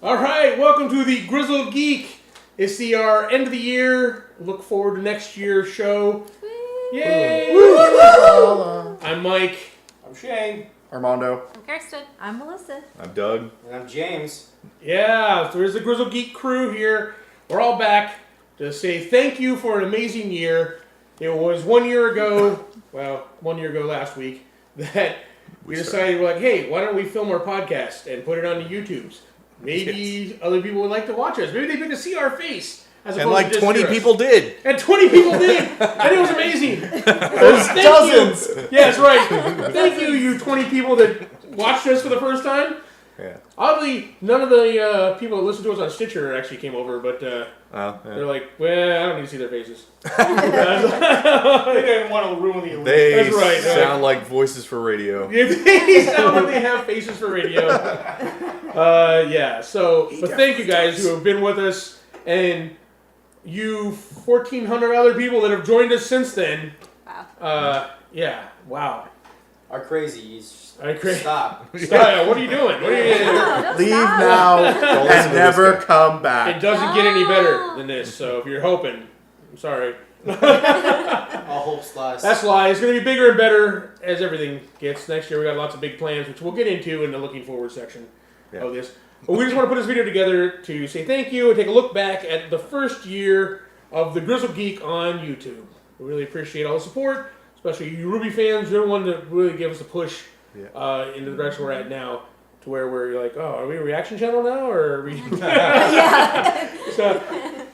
All right, welcome to the Grizzled Geek. It's our end of the year. Look forward to next year's show. Yay! I'm Mike. I'm Shane. Armando. I'm Kirsten. I'm Melissa. I'm Doug. And I'm James. Yeah, so there's the Grizzled Geek crew here. We're all back to say thank you for an amazing year. It was 1 year ago, well, 1 year ago last week, that we decided, we're like, hey, why don't we film our podcast and put it on the YouTubes? Maybe other people would like to watch us. Maybe they'd get to see our face. And like 20 people did. And 20 people did. And it was amazing. There's dozens. You. Yeah, that's right. Thank you, you 20 people that watched us for the first time. Yeah. Oddly, none of the people that listened to us on Stitcher actually came over, but they're like, well, I don't need to see their faces. They didn't want to ruin the illusion. They sound like voices for radio. They sound like they have faces for radio. Yeah, so, but thank you guys who have been with us, and you 1,400 other people that have joined us since then. Wow. Yeah, wow. Are crazies. Stop. Stop. What are you doing? What are you doing? No, Leave stop. now and never come It back. doesn't get any better than this, so if you're hoping, I'm sorry. All hope's lost. That's a lie. It's going to be bigger and better as everything gets. Next year we got lots of big plans, which we'll get into in the looking forward section of this. But we just want to put this video together to say thank you and take a look back at the first year of the Grizzled Geek on YouTube. We really appreciate all the support, especially you Ruby fans. You're the one that really gave us a push into the direction we're at now, to where we're like, oh, are we a reaction channel now, or are we? So,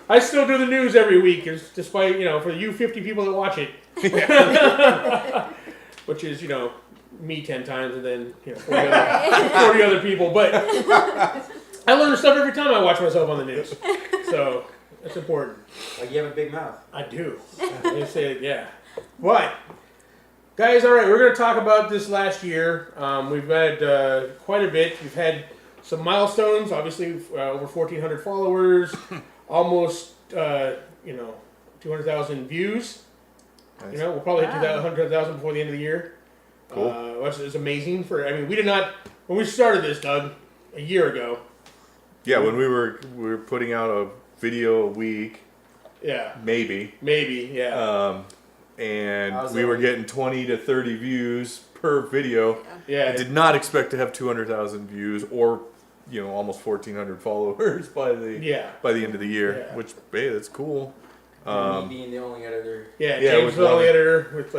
I still do the news every week, despite, for you 50 people that watch it, which is, me 10 times and then 40 other people. But I learn stuff every time I watch myself on the news, so that's important. Like you have a big mouth. I do. They say, yeah. But, guys, all right, we're going to talk about this last year. We've had quite a bit. We've had some milestones, obviously, over 1,400 followers, almost, 200,000 views. Nice. We'll probably hit 100,000 before the end of the year. Cool. Which is amazing. We did not, when we started this, Doug, a year ago. Yeah, when we were putting out a video a week. Yeah. Maybe, yeah. And we were getting 20 to 30 views per video. Yeah. I did not expect to have 200,000 views or, almost 1,400 followers by the end of the year. Yeah. Which, hey, that's cool. Me being the only editor. Yeah, James was the only editor with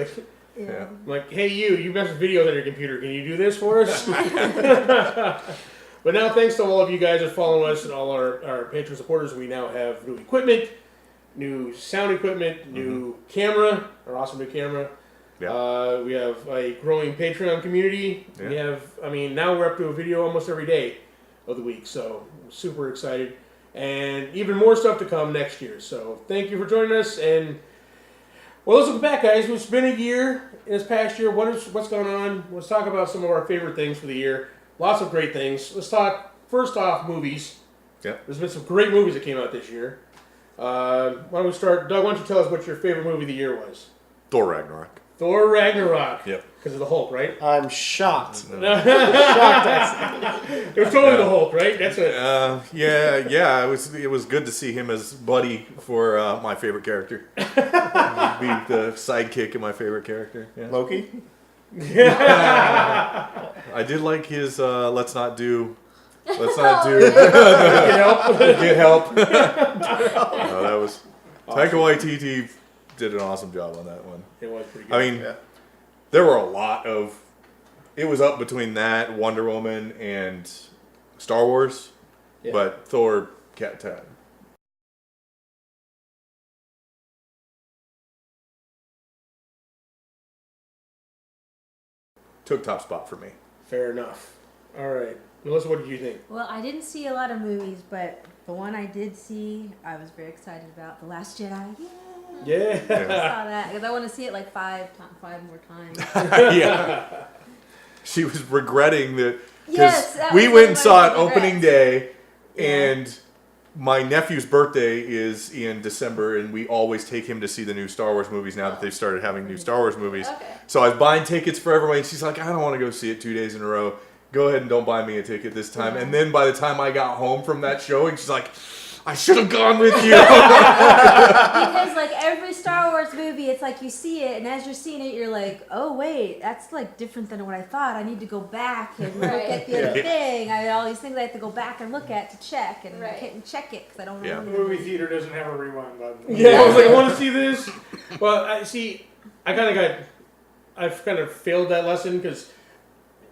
Yeah. I'm like, hey you mess with videos on your computer. Can you do this for us? But now, thanks to all of you guys that follow us and all our patron supporters, we now have new equipment, new sound equipment, new camera, our awesome new camera. Yeah. We have a growing Patreon community. Yeah. We have, now we're up to a video almost every day of the week, so I'm super excited. And even more stuff to come next year. So thank you for joining us. And well, let's look back, guys. It's been a year. In this past year, what's going on? Let's talk about some of our favorite things for the year. Lots of great things. Let's talk, first off, movies. Yeah. There's been some great movies that came out this year. Why don't we start? Doug, why don't you tell us what your favorite movie of the year was? Thor Ragnarok. Thor Ragnarok. Yep. Because of the Hulk, right? I'm shocked. It was totally the Hulk, right? That's it. Yeah. It was good to see him as buddy for my favorite character. Be the sidekick of my favorite character. Yeah. Loki? I did like his let's not do get help. No, that was Taika Waititi did an awesome job on that one. It was pretty good. I mean, there were a lot of. It was up between that, Wonder Woman, and Star Wars, but Thor kept that. Took top spot for me. Fair enough. All right. Melissa, what did you think? Well, I didn't see a lot of movies, but the one I did see, I was very excited about. The Last Jedi. Yeah. I saw that because I want to see it like five more times. Yeah. She was regretting that because Yes, we went and saw it regrets. opening day, and my nephew's birthday is in December, and we always take him to see the new Star Wars movies now that they've started having new Star Wars movies. Okay. So I was buying tickets for everyone, and she's like, I don't want to go see it 2 days in a row. go ahead and don't buy me a ticket this time. And then by the time I got home from that showing, she's like, I should have gone with you. Because like every Star Wars movie, it's like you see it, and as you're seeing it, you're like, oh wait, that's like different than what I thought. I need to go back and look at the other thing. I all these things I have to go back and look at to check, and I can't check it because I don't remember. The movie theater doesn't have a rewind button. Yeah, I was like, I want to see this. Well, I've kind of failed that lesson because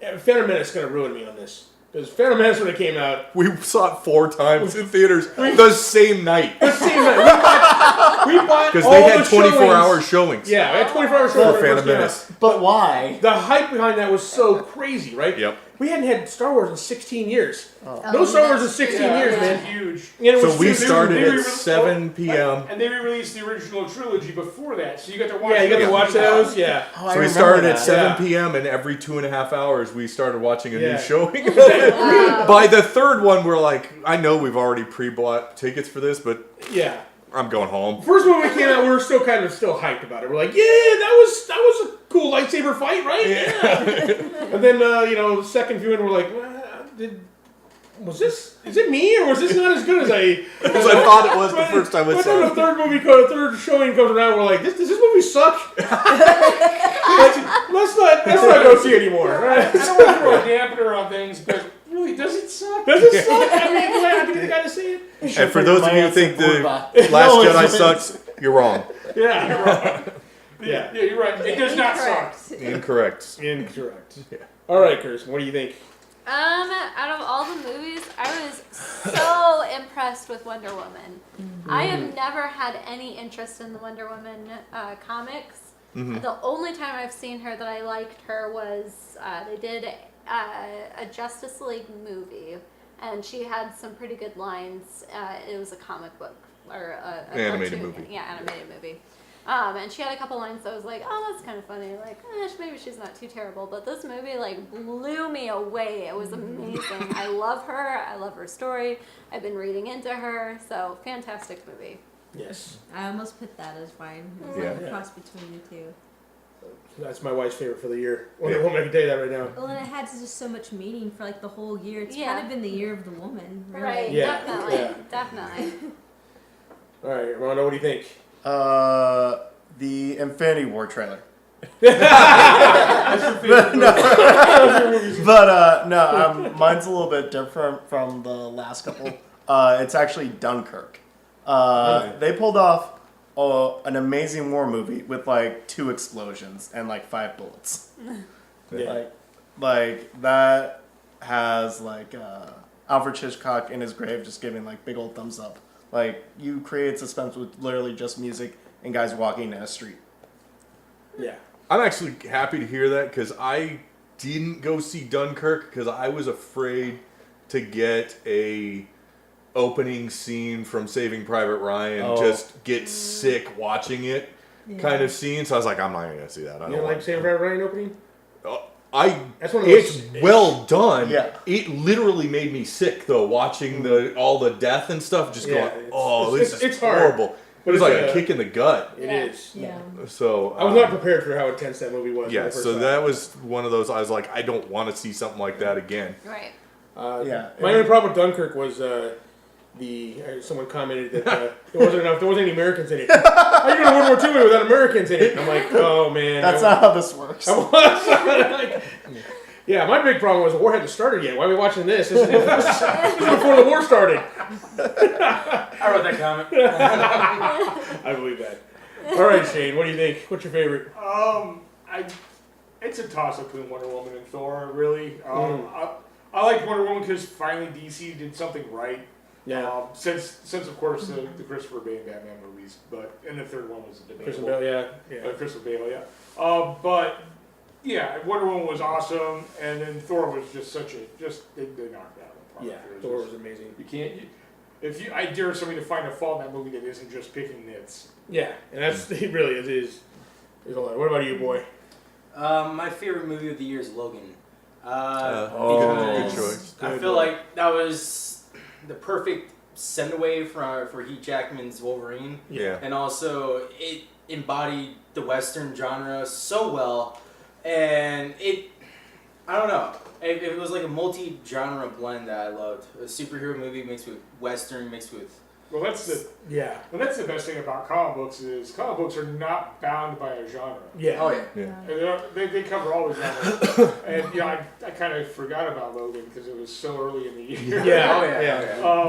Phantom Menace is going to ruin me on this. Because Phantom Menace, when it came out, We saw it 4 times in theaters the same night. we bought Because all they had the 24-hour showings. Yeah, we had 24-hour showings For Phantom Menace. But why? The hype behind that was so crazy, right? Yep. We hadn't had Star Wars in 16 years. Oh, No Star Wars in 16 years, That's man. huge. And it So was we too- started they at re- 7 p.m. And they re-released the original trilogy before that, so you got to watch. Yeah, you got to watch those. Yeah. Oh, I So we remember started at that. 7 p.m. and every 2.5 hours we started watching a Yeah. new showing. Wow. By the third one, we're like, I know we've already pre-bought tickets for this, but Yeah. I'm going home. First movie came out, we were still kind of hyped about it. We're like, yeah, that was a cool lightsaber fight, right? Yeah. And then the second viewing, we're like, is it me, or was this not as good as I? Because I thought it was the first time I But saw then it. the third showing comes around, we're like, does this movie suck? let's not go see it anymore. Right? I don't want to throw a dampener on things, but really, does it suck? Does it suck? I mean, I have to be the guy to say it. And for those of you who think the Last No, Jedi it's- sucks, you're wrong. Yeah. You're right. Yeah. Yeah, you're right. It does not suck. Incorrect. Incorrect. All right, Kirsten, what do you think? Out of all the movies, I was so impressed with Wonder Woman. I have never had any interest in the Wonder Woman comics. The only time I've seen her that I liked her was they did a Justice League movie, and she had some pretty good lines. It was a comic book or a Animated cartoon. movie. Yeah, animated movie. And she had a couple lines that I was like, oh, that's kind of funny. Like, maybe she's not too terrible. But this movie, like, blew me away. It was amazing. I love her. I love her story. I've been reading into her. So, fantastic movie. Yes. I almost put that as mine. It's Yeah. like a cross between the two. That's my wife's favorite for the year. Wonder Yeah. Woman, I can tell you that right now. Well, and it had just so much meaning for like the whole year. It's Yeah. kind of been the year of the woman, really. Right. Yeah. Definitely. Yeah. Definitely. All right, Rondo, what do you think? The Infinity War trailer. Mine's a little bit different from the last couple. It's actually Dunkirk. They pulled off an amazing war movie with like 2 explosions and like 5 bullets. Yeah. Like that has like Alfred Hitchcock in his grave just giving like big old thumbs up. Like you create suspense with literally just music and guys walking in a street. Yeah. I'm actually happy to hear that because I didn't go see Dunkirk because I was afraid to get a opening scene from Saving Private Ryan, just get sick watching it kind of scene. So I was like, I'm not going to see that. I You don't like Saving Private Ryan opening? That's one of those. It's well done. Yeah. It literally made me sick though, watching all the death and stuff. Just Yeah, going, it's this is hard. horrible. But It was it's like a kick in the gut. It is. Yeah. So I was not prepared for how intense that movie was. Yeah, when I first so saw it. that was one of those. I was like, I don't want to see something like that again. Right. My only problem with Dunkirk was someone commented that there wasn't any Americans in it. How are you going to World War II without Americans in it? And I'm like, oh man. That's not how this works. Yeah, my big problem was the war hadn't started yet. Why are we watching this? This is before the war started. I wrote that comment. I believe that. All right, Shane, what do you think? What's your favorite? It's a toss-up between Wonder Woman and Thor, really. I like Wonder Woman because finally DC did something right. Yeah. Since of course the Christopher Bale Batman movies, and the third one was debatable. Christian Bale, yeah. Christopher Bale, yeah. But yeah, Wonder Woman was awesome, and then Thor was just they knocked it out of the park. Yeah, Thor was amazing. You can't. I dare somebody to find a fault in that movie that isn't just picking nits. Yeah, and it really is a lot. What about you, boy? My favorite movie of the year is Logan. Good choice. I feel like that was the perfect send away for Hugh Jackman's Wolverine. Yeah. And also it embodied the Western genre so well, and I don't know. It was like a multi-genre blend that I loved. A superhero movie mixed with Western, mixed with... Well, that's the best thing about comic books is comic books are not bound by a genre. Yeah. Oh, yeah. Yeah. And they cover all the genres. And I kind of forgot about Logan because it was so early in the year. Yeah. Oh, yeah.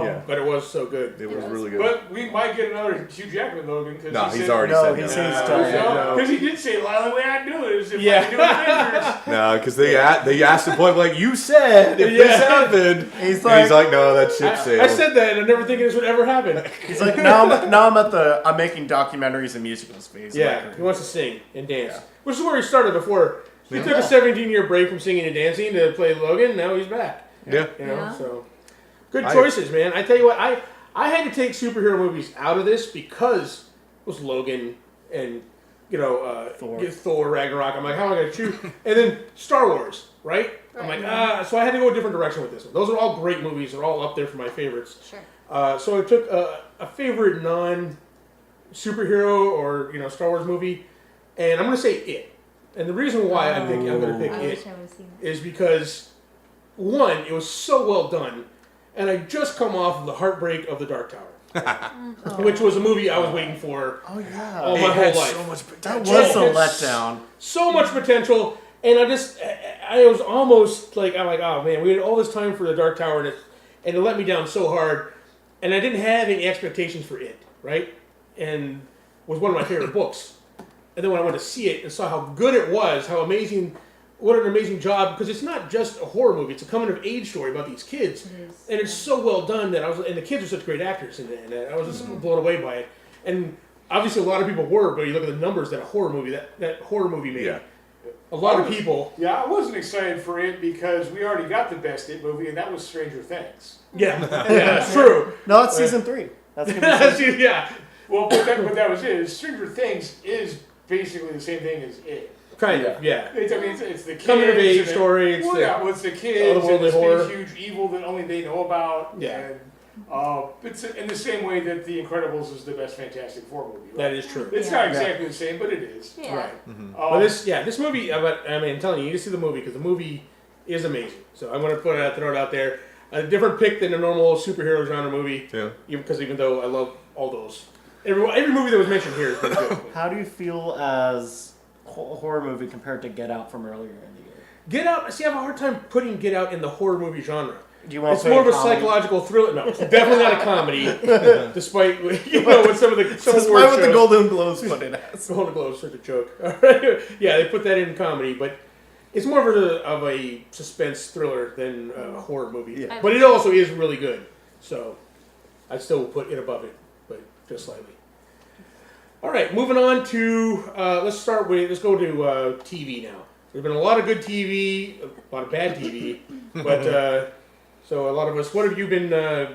Yeah. But it was so good. It was really good. But we might get another Hugh Jackman Logan because No, he's already said no. Because he did say, "The only way I do it is if I do Avengers." No, because they asked the point like you said if this happened. He's And he's like, no, that ship sailed. I said that, and I'm never thinking this would ever happen. He's like, now I'm making documentaries and musicals phase. Yeah, he wants to sing and dance, which is where he started before. He took a 17-year break from singing and dancing to play Logan. Now he's back. Yeah. You know, so good choices, man. I tell you what, I had to take superhero movies out of this because it was Logan and Thor Ragnarok. I'm like, how am I going to choose? And then Star Wars, right? I'm like, so I had to go a different direction with this one. Those are all great movies. They're all up there for my favorites. Sure. So I took a favorite non-superhero or Star Wars movie, and I'm going to say It. And the reason why I'm going to pick It is because, one, it was so well done, and I just come off of the heartbreak of The Dark Tower, which was a movie I was waiting for Oh yeah. all my whole life. So much That potential. was a letdown. So much potential, and I was almost like, I'm like, oh man, we had all this time for The Dark Tower, and it let me down so hard, and I didn't have any expectations for It, right? And it was one of my favorite books. And then when I went to see it and saw how good it was, what an amazing job, because it's not just a horror movie, it's a coming-of-age story about these kids, and it's so well done that and the kids are such great actors in it, and I was just blown away by it. And obviously a lot of people were, but you look at the numbers that horror movie made. Yeah. A lot of people. Yeah, I wasn't excited for It because we already got the best It movie, and that was Stranger Things. Yeah, it's true. No, it's season 3. That's gonna be Yeah, Well, but that was it. Stranger Things is basically the same thing as It. kind of. Yeah, It's the kids. coming of age and story. It's it's the kids and otherworldly this horror. big, huge evil that only they know about. Yeah. And, it's in the same way that The Incredibles is the best Fantastic Four movie. Right? That is true. It's not exactly the same, but it is. Yeah. Right. But this movie. I'm telling you, you need to see the movie because the movie is amazing. So I'm going to throw it out there. A different pick than a normal superhero genre movie. Yeah. Even though I love all those, every movie that was mentioned here is pretty good. How do you feel as a horror movie compared to Get Out from earlier in the year? Get Out. See, I have a hard time putting Get Out in the horror movie genre. Do you want It's more of a psychological thriller. No, it's definitely not a comedy. Despite what some of the Despite what the Golden Globes put it as. Golden Globes, such a joke. Yeah, they put that in comedy, but it's more of a suspense thriller than a horror movie. Yeah. But it also is really good. So I still will put it above it, but just slightly. All right, moving on to let's go to TV now. There's been a lot of good TV, a lot of bad TV, but. So a lot of us, what have you been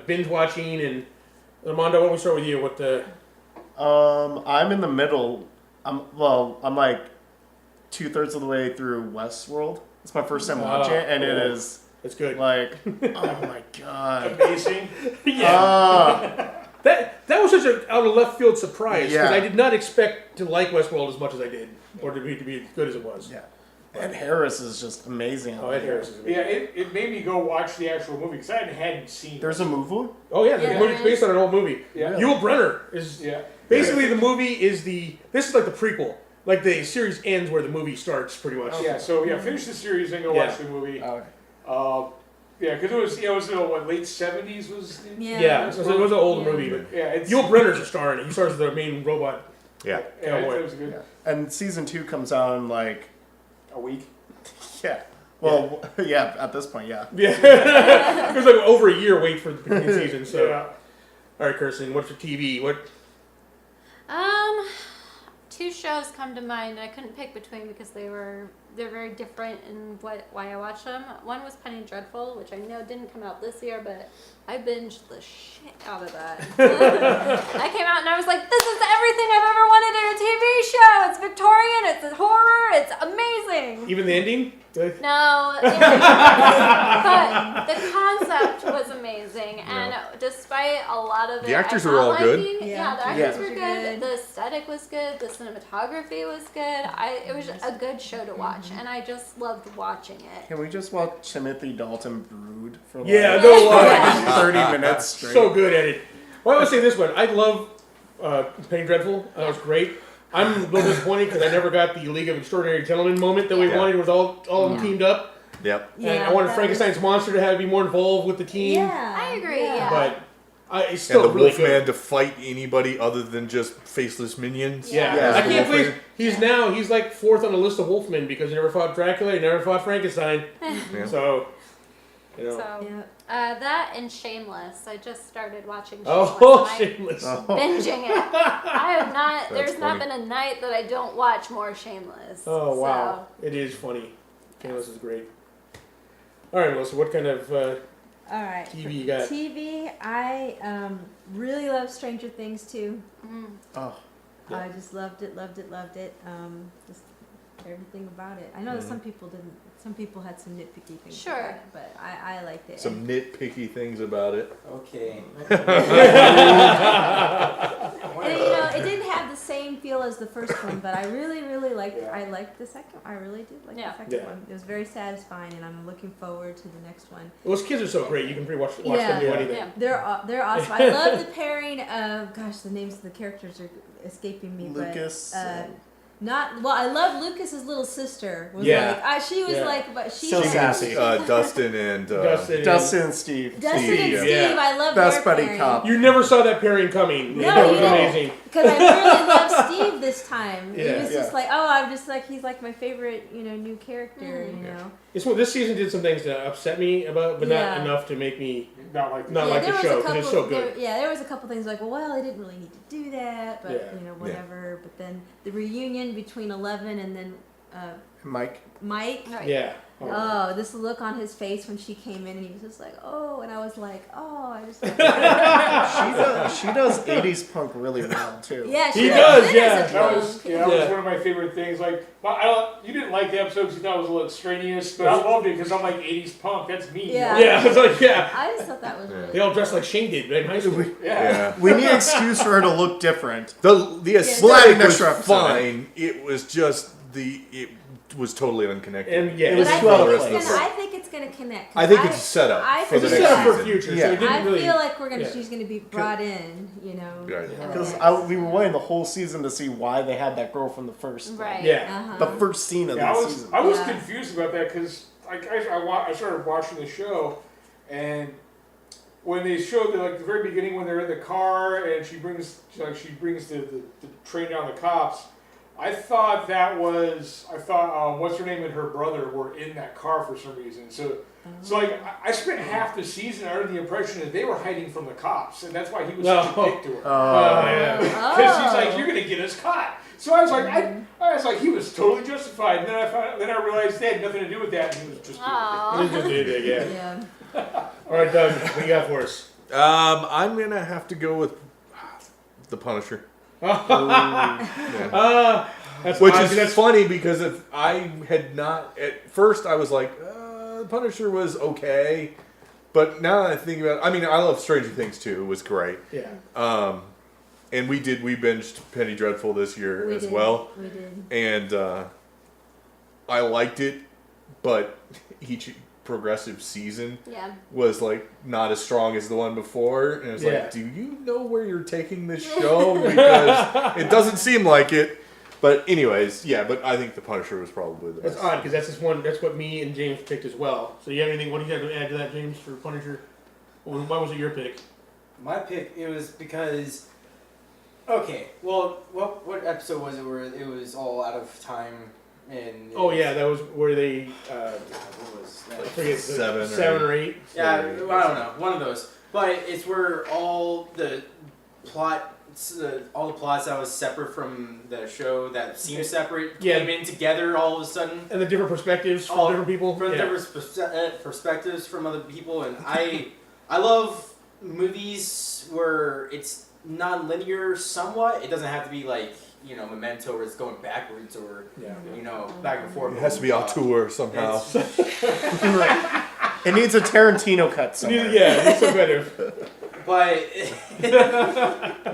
binge watching? And Armando, why don't we start with you? I'm in the middle. I'm like 2/3 of the way through Westworld. It's my first time watching it, and it is. It's good. Like, oh my god, Amazing. Yeah. That was such an out of left field surprise because Yeah. I did not expect to like Westworld as much as I did, or to be as good as it was. Yeah. Ed Harris is just amazing. Oh, Ed Harris is amazing. Yeah, it made me go watch the actual movie because I hadn't seen it. There's a movie? Oh yeah, the movie's based on an old movie. Yeah. Yul Brynner is basically the movie is this is like the prequel. Like the series ends where the movie starts, pretty much. Yeah, so finish the series and go watch the movie. Okay. Yeah, because it was late 70s was. Yeah, it was an old movie, but Yul Brynner's a star in it. He stars as the main robot. Yeah. It was good. Yeah. And season 2 comes out in like a week. Yeah. Well, yeah. At this point, yeah. Yeah. It was like over a year wait for the beginning season. So, all right, Kirsten, what's your TV? What? Two shows come to mind. I couldn't pick between because they're very different in why I watch them. One was Penny Dreadful, which I know didn't come out this year, but I binged the shit out of that. I came out and I was like, this is everything I've ever wanted in a TV show. It's Victorian, it's a horror, it's amazing. Even the ending? No, but the concept was amazing, and despite a lot of the actors were all good. Yeah, the actors were good. The aesthetic was good. The cinematography was good. It was a good show to watch. and I just loved watching it. Can we just watch Timothy Dalton brood for like, Yeah, no lie. Yeah. 30 minutes straight? So good at it. Well, I would say this one. I love Penny Dreadful. That was great. I'm a little disappointed because I never got the League of Extraordinary Gentlemen moment that we wanted. It was all teamed up. Yep. And I wanted Frankenstein's monster to be more involved with the team. Yeah, I agree, yeah. But it's still And the really Wolfman good. to fight anybody other than just faceless minions. Yeah, Yeah. I can't Wolfman. believe he's like fourth on the list of Wolfmen because he never fought Dracula, he never fought Frankenstein. Yeah. So, So, Yeah. that and Shameless. I just started watching Shameless. Oh, and Shameless. Oh. binging it. I have not. That's There's not funny. been a night that I don't watch more Shameless. Oh, So, wow. It is funny. Shameless is great. All right, Melissa, what kind of All right. TV you got? TV, I really love Stranger Things too. Oh. I just loved it. Just everything about it. I know that some people didn't. Some people had some nitpicky things. Sure. about it, but I liked it. Some nitpicky things about it. Okay. And it didn't have the same feel as the first one, but I really liked. Yeah. I liked the second. I really did like Yeah. the second Yeah. one. It was very satisfying, and I'm looking forward to the next one. Well, those kids are so great. You can pretty watch them do Yeah. anything. Yeah. They're awesome. I love the pairing of the names of the characters are escaping me. Lucas. I love Lucas's little sister. Was Yeah. like she was Yeah. like, but she So was sassy. Dustin and Dustin and Steve. Dustin Steve, and Steve. yeah. I love Best their buddy pairing. cop. You never saw that pairing coming. No, It was you don't. amazing. Because I really love Steve this time. Yeah. He was just like, I'm just like he's like my favorite, new character. This season did some things that upset me about, but not Yeah. enough to make me Not like not like the there show was a because it's couple. so good. There was a couple things like, well, they didn't really need to do that, but Yeah. whatever. But then the reunion between 11 and then Mike. Mike. Right. Yeah. Oh, this look on his face when she came in, and he was just like, oh, and I was like, oh, I just. She does 80s punk really well too. Yeah, He she does, good yeah. as a That was punk. that was one of my favorite things. Like, but you didn't like the episode because you thought it was a little extraneous, but I loved it because I'm like 80s punk. That's me. Yeah. Yeah, it's like I just thought that was really. they all dress like Shane did in high school. Yeah. We need an excuse for her to look different. The We'll aesthetic add an was extra episode. fine. It was just it was totally unconnected. And yeah, It But was I too out of think, place. I think it's gonna connect. 'cause I think it's a setup I for the it's a next setup for season. future, Yeah. so it didn't I really. feel like yeah. she's gonna be brought in, Right. Because Yeah. we were waiting the whole season to see why they had that girl from the first. Right. Yeah. Uh-huh. The first scene of Yeah, the season. I was Yeah. confused about that because I started watching the show, and when they showed the very beginning when they're in the car and she brings the train down the cops, I thought what's her name and her brother were in that car for some reason. So like I spent half the season under the impression that they were hiding from the cops, and that's why he was such a dick to her. yeah. Because he's like, you're gonna get us caught. So I was like, I was like, he was totally justified. And then I realized they had nothing to do with that, and he was just. Aw. It just did it, yeah. Yeah. All right, Doug, what you got for us? I'm gonna have to go with the Punisher. That's Which odd, is 'cause that's funny because if I had not at first I was like Punisher was okay, but now that I think about it, I mean I love Stranger Things too. It was great. yeah. And we binged Penny Dreadful this year We as did. well, We did. and I liked it, but each progressive season Yeah. was like not as strong as the one before, and it's Yeah. like, do you know where you're taking this show? Because it doesn't seem like it. But anyways, yeah. But I think the Punisher was probably the That's best. odd because that's just one. That's what me and James picked as well. So you have anything? What do you have to add to that, James, for Punisher? Why was it your pick? My pick, it was because. Okay, well, what episode was it where it was all out of time and? Oh yeah, that was where they. What was I that? forget Seven or 8. Yeah, I don't know, one of those. But it's where all the plots that was separate from the show that seemed separate Yeah. came in together all of a sudden. And the different perspectives from Oh, different people. From Yeah. different perspectives from other people, and I love movies where it's non-linear somewhat. It doesn't have to be like Memento where it's going backwards or Yeah. back and forth. It has to be auteur somehow. It needs a Tarantino cut somewhere. Yeah, it's so better. But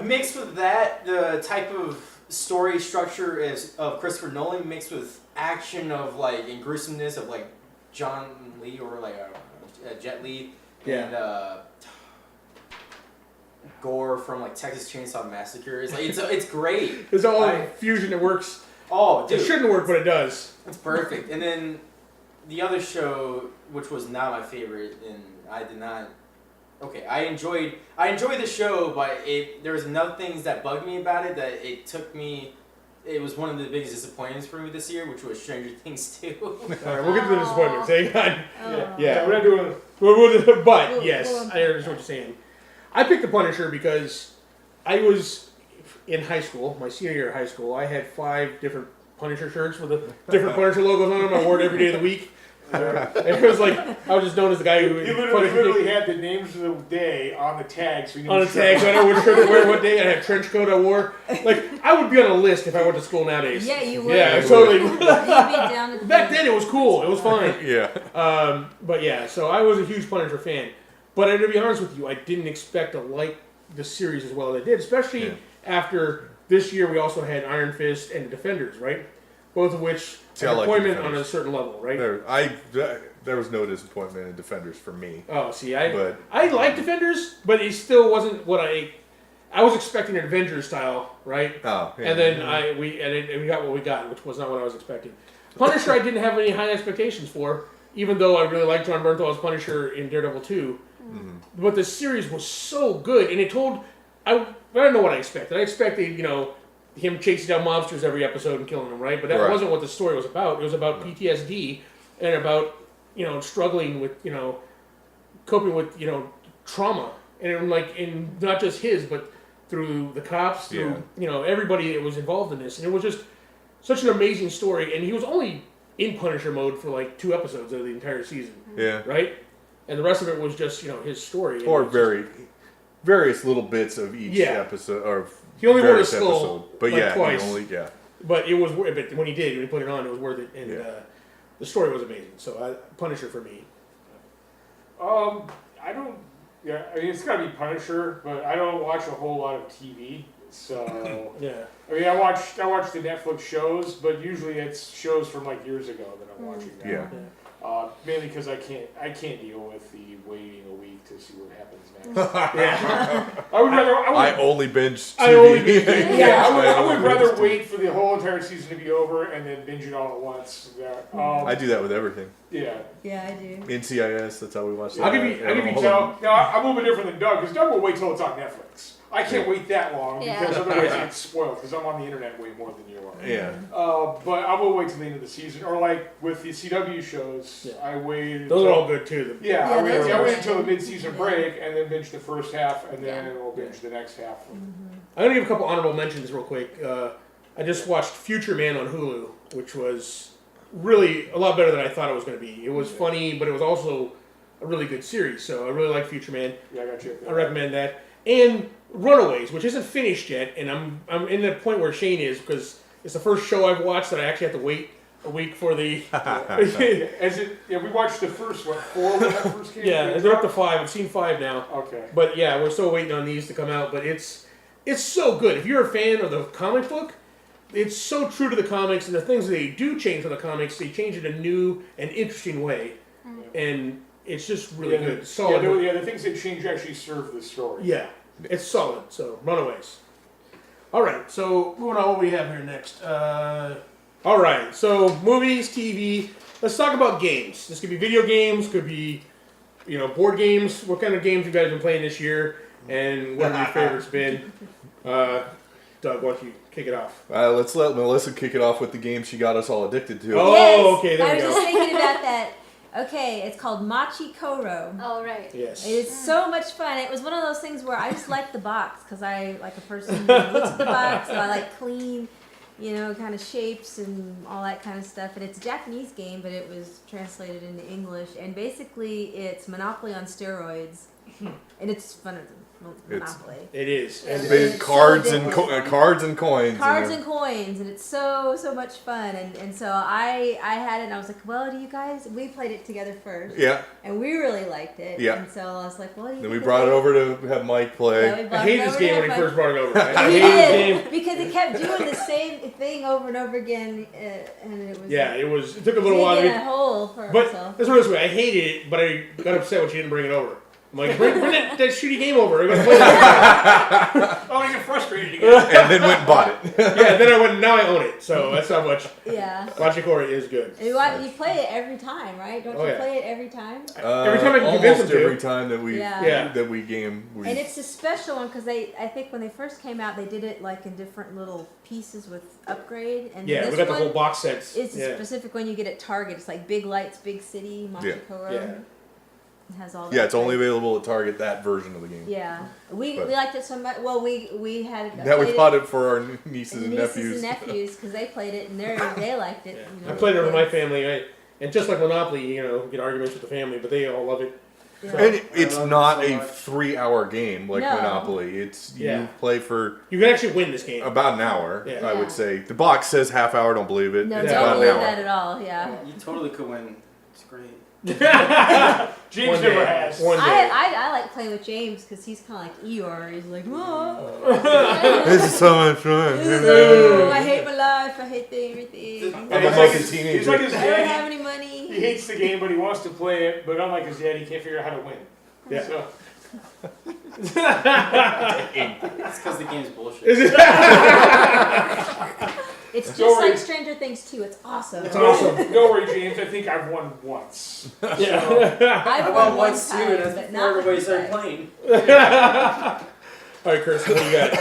mixed with that, the type of story structure of Christopher Nolan mixed with action of like and gruesomeness of like John Lee or like Jet Li and gore from like Texas Chainsaw Massacre. It's like it's great. It's all fusion that works. Oh, dude. It shouldn't work, but it does. It's perfect. And then the other show, which was not my favorite, and I did not. Okay, I enjoyed the show, but there was enough things that bugged me about it that it took me. It was one of the biggest disappointments for me this year, which was Stranger Things 2. All right, we'll get to the disappointments. Hang on. Yeah, we're not doing. But yes, I understand what you're saying. I picked the Punisher because I was in high school, my senior year of high school. I had 5 different Punisher shirts with the different Punisher logos on them. I wore it every day of the week. It was like I was just known as the guy who You literally had the names of the day on the tag, so you knew on the tag, so I know which shirt to wear what day. I had a trench coat I wore. Like I would be on a list if I went to school nowadays. Yeah, you would. Yeah, totally. You'd be down at the Back then it was cool. It was fine. Yeah. But yeah, so I was a huge Punisher fan. But to be honest with you, I didn't expect to like the series as well as I did, especially after this year we also had Iron Fist and Defenders, right? Both of which had appointment on a certain level, right? There was no disappointment in Defenders for me. Oh, see, I like Defenders, but it still wasn't what I was expecting an Avengers style, right? Oh, yeah. And then we got what we got, which was not what I was expecting. Punisher, I didn't have any high expectations for, even though I really liked John Bernthal as Punisher in Daredevil 2. Mm-hmm. But the series was so good, and it told I don't know what I expected. I expected, him chasing down monsters every episode and killing them, right? But that wasn't what the story was about. It was about PTSD and about, struggling with, coping with, trauma. And in not just his, but through the cops, through, everybody that was involved in this. And it was just such an amazing story. And he was only in Punisher mode for like 2 episodes of the entire season. Yeah. Right? And the rest of it was just, his story. Or various little bits of each episode, or he only wore a episode. skull But twice. But it was. But when he put it on, it was worth it, and the story was amazing. So Punisher for me. I don't. Yeah, I mean it's gotta be Punisher, but I don't watch a whole lot of TV. So yeah. I mean I watch the Netflix shows, but usually it's shows from like years ago that I'm watching now. Yeah. Mainly because I can't deal with the waiting a week to see what happens next. I only binge TV. I would rather wait for the whole entire season to be over and then binge it all at once. I do that with everything. Yeah. Yeah, I do. NCIS, that's how we watch it. I'll give you now, I'm a little bit different than Doug, because Doug will wait till it's on Netflix. I can't wait that long because otherwise it gets spoiled because I'm on the internet way more than you are. Yeah. But I will wait till the end of the season, or like with the CW shows, I waited. Those are all good too. I waited until the mid-season break and then binge the first half, and then we'll binge the next half. I'm gonna give a couple honorable mentions real quick. I just watched Future Man on Hulu, which was really a lot better than I thought it was going to be. It was funny, but it was also a really good series. So I really like Future Man. Yeah, I got you. I recommend that. And Runaways, which isn't finished yet, and I'm in the point where Shane is because it's the first show I've watched that I actually have to wait a week for the. We watched the first 4 when that first came. Yeah, they're up to 5. I've seen 5 now. Okay. But yeah, we're still waiting on these to come out. But it's so good. If you're a fan of the comic book, it's so true to the comics, and the things they do change from the comics, they change it in a new and interesting way, and it's just really good. Solid. The things they change actually serve the story. Yeah, it's solid. So Runaways. All right, so moving on, what we have here next. All right, so movies, TV. Let's talk about games. This could be video games, could be, board games. What kind of games you guys been playing this year, and what have your favorites been? Doug, why don't you kick it off? Let's let Melissa kick it off with the game she got us all addicted to. Oh, okay, there we go. I was just thinking about that. Okay, it's called Machi Koro. Oh, right. Yes. It's so much fun. It was one of those things where I just like the box because I like a person who looks at the box, so I like clean, kind of shapes and all that kind of stuff. And it's a Japanese game, but it was translated into English. And basically, it's Monopoly on steroids, and it's fun. Monopoly. It is. And And it's cards so and different. cards and coins. Cards and coins, and it's so much fun. And so I had it, and I was like, well, do you guys? We played it together first. Yeah. And we really liked it. Yeah. And so I was like, well, do you Then think we brought it over to have Mike play. Yeah, we I brought hated it this over game to when he have first fun. brought it over. I We hated this did, game. because it kept doing the same thing over and over again, and it was Yeah, it took a little while to digging get. a hole for But herself. that's what it was. I hated it, but I got upset when she didn't bring it over. I'm like, bring that shitty game over. I'm gonna play that. Oh, I get frustrated again. And then went and bought it. Yeah, then I went. Now I own it. So that's how much. Yeah. Machikori is good. You play it every time, right? Don't Oh, you yeah. play it every time? Every time I can convince almost them to. every time that we Yeah. that we game. We, And it's a special one because I think when they first came out, they did it like in different little pieces with upgrade. And Yeah, this we got the one, whole box sets. It's yeah. a specific one you get at Target. It's like Big Lights, Big City, Machikoro. Yeah. It has all that. yeah, it's only available at Target, that version of the game. Yeah, we But- liked it so much. Well, we had Now we played bought it for our nieces and nieces nephews. and nephews because they played it and they liked it. Yeah. You know, I played it with my kids. family, and just like Monopoly, get arguments with the family, but they all love it. Yeah. And it's I love not it so a much. 3-hour game like No. Monopoly. It's you Yeah. play for You can actually win this game. about an hour. Yeah. I Yeah. would say the box says half hour. Don't believe it. No, it's Yeah. don't about believe an hour. that at all. Yeah. You totally could win. It's great. James One never day. has. One day. I like playing with James because he's kind of like Eeyore. He's like, oh, This is so much fun. ooh, I hate my life. I hate everything. I'm Yeah, a he's fucking his- teenager. He's like his I don't dad. have any He money. hates the game, but he wants to play it. But unlike his dad, he can't figure out how to win. Yeah. So, It's because the game's bullshit. It's just Don't worry. like Stranger Things 2. It's awesome. It's awesome. don't worry, James. I think I've won once. Yeah. I've won once too, and that's before everybody started playing. All right, Kirsten, what do you got?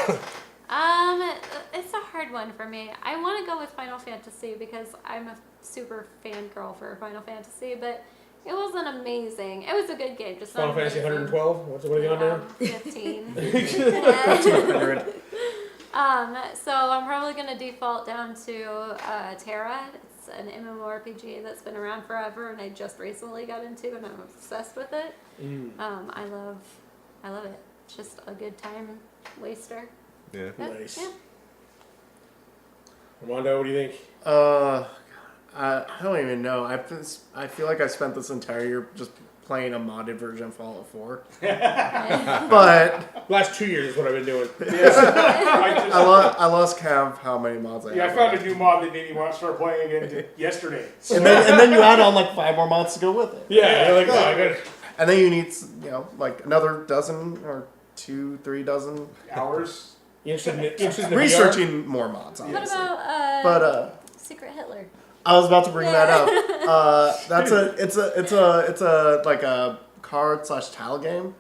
It's a hard one for me. I want to go with Final Fantasy because I'm a super fangirl for Final Fantasy, but it wasn't amazing. It was a good game, just Final not Fantasy amazing. 112. What are you on now? 15. 200. So I'm probably gonna default down to Terra. It's an MMORPG that's been around forever, and I just recently got into, and I'm obsessed with it. I love it. It's just a good time waster. Yeah. Nice. Yeah. Armando, what do you think? I don't even know. I feel like I spent this entire year just playing a modded version of Fallout 4. But Last 2 years is what I've been doing. I lost count of how many mods I Yeah, I have. found a new mod that made me want to start playing again yesterday. And then you add on like 5 more mods to go with it. Yeah, you're like, oh, I got it. And then you need like another dozen or 2-3 dozen Hours. You interested in the VR? researching more mods. What Obviously. about But Secret Hitler? I was about to bring that up. It's a like a card / tile game.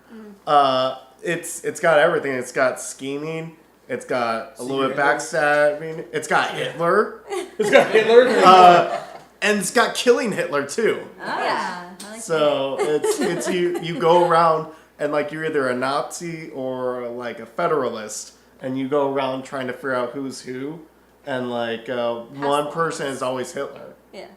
It's got everything. It's got scheming. It's got a little bit backstabbing. It's got Hitler. It's got Hitler. And it's got killing Hitler too. Yeah. I like So it's you go around and like you're either a Nazi or like a Federalist, and you go around trying to figure out who's who, and like one person is always Hitler. Yeah.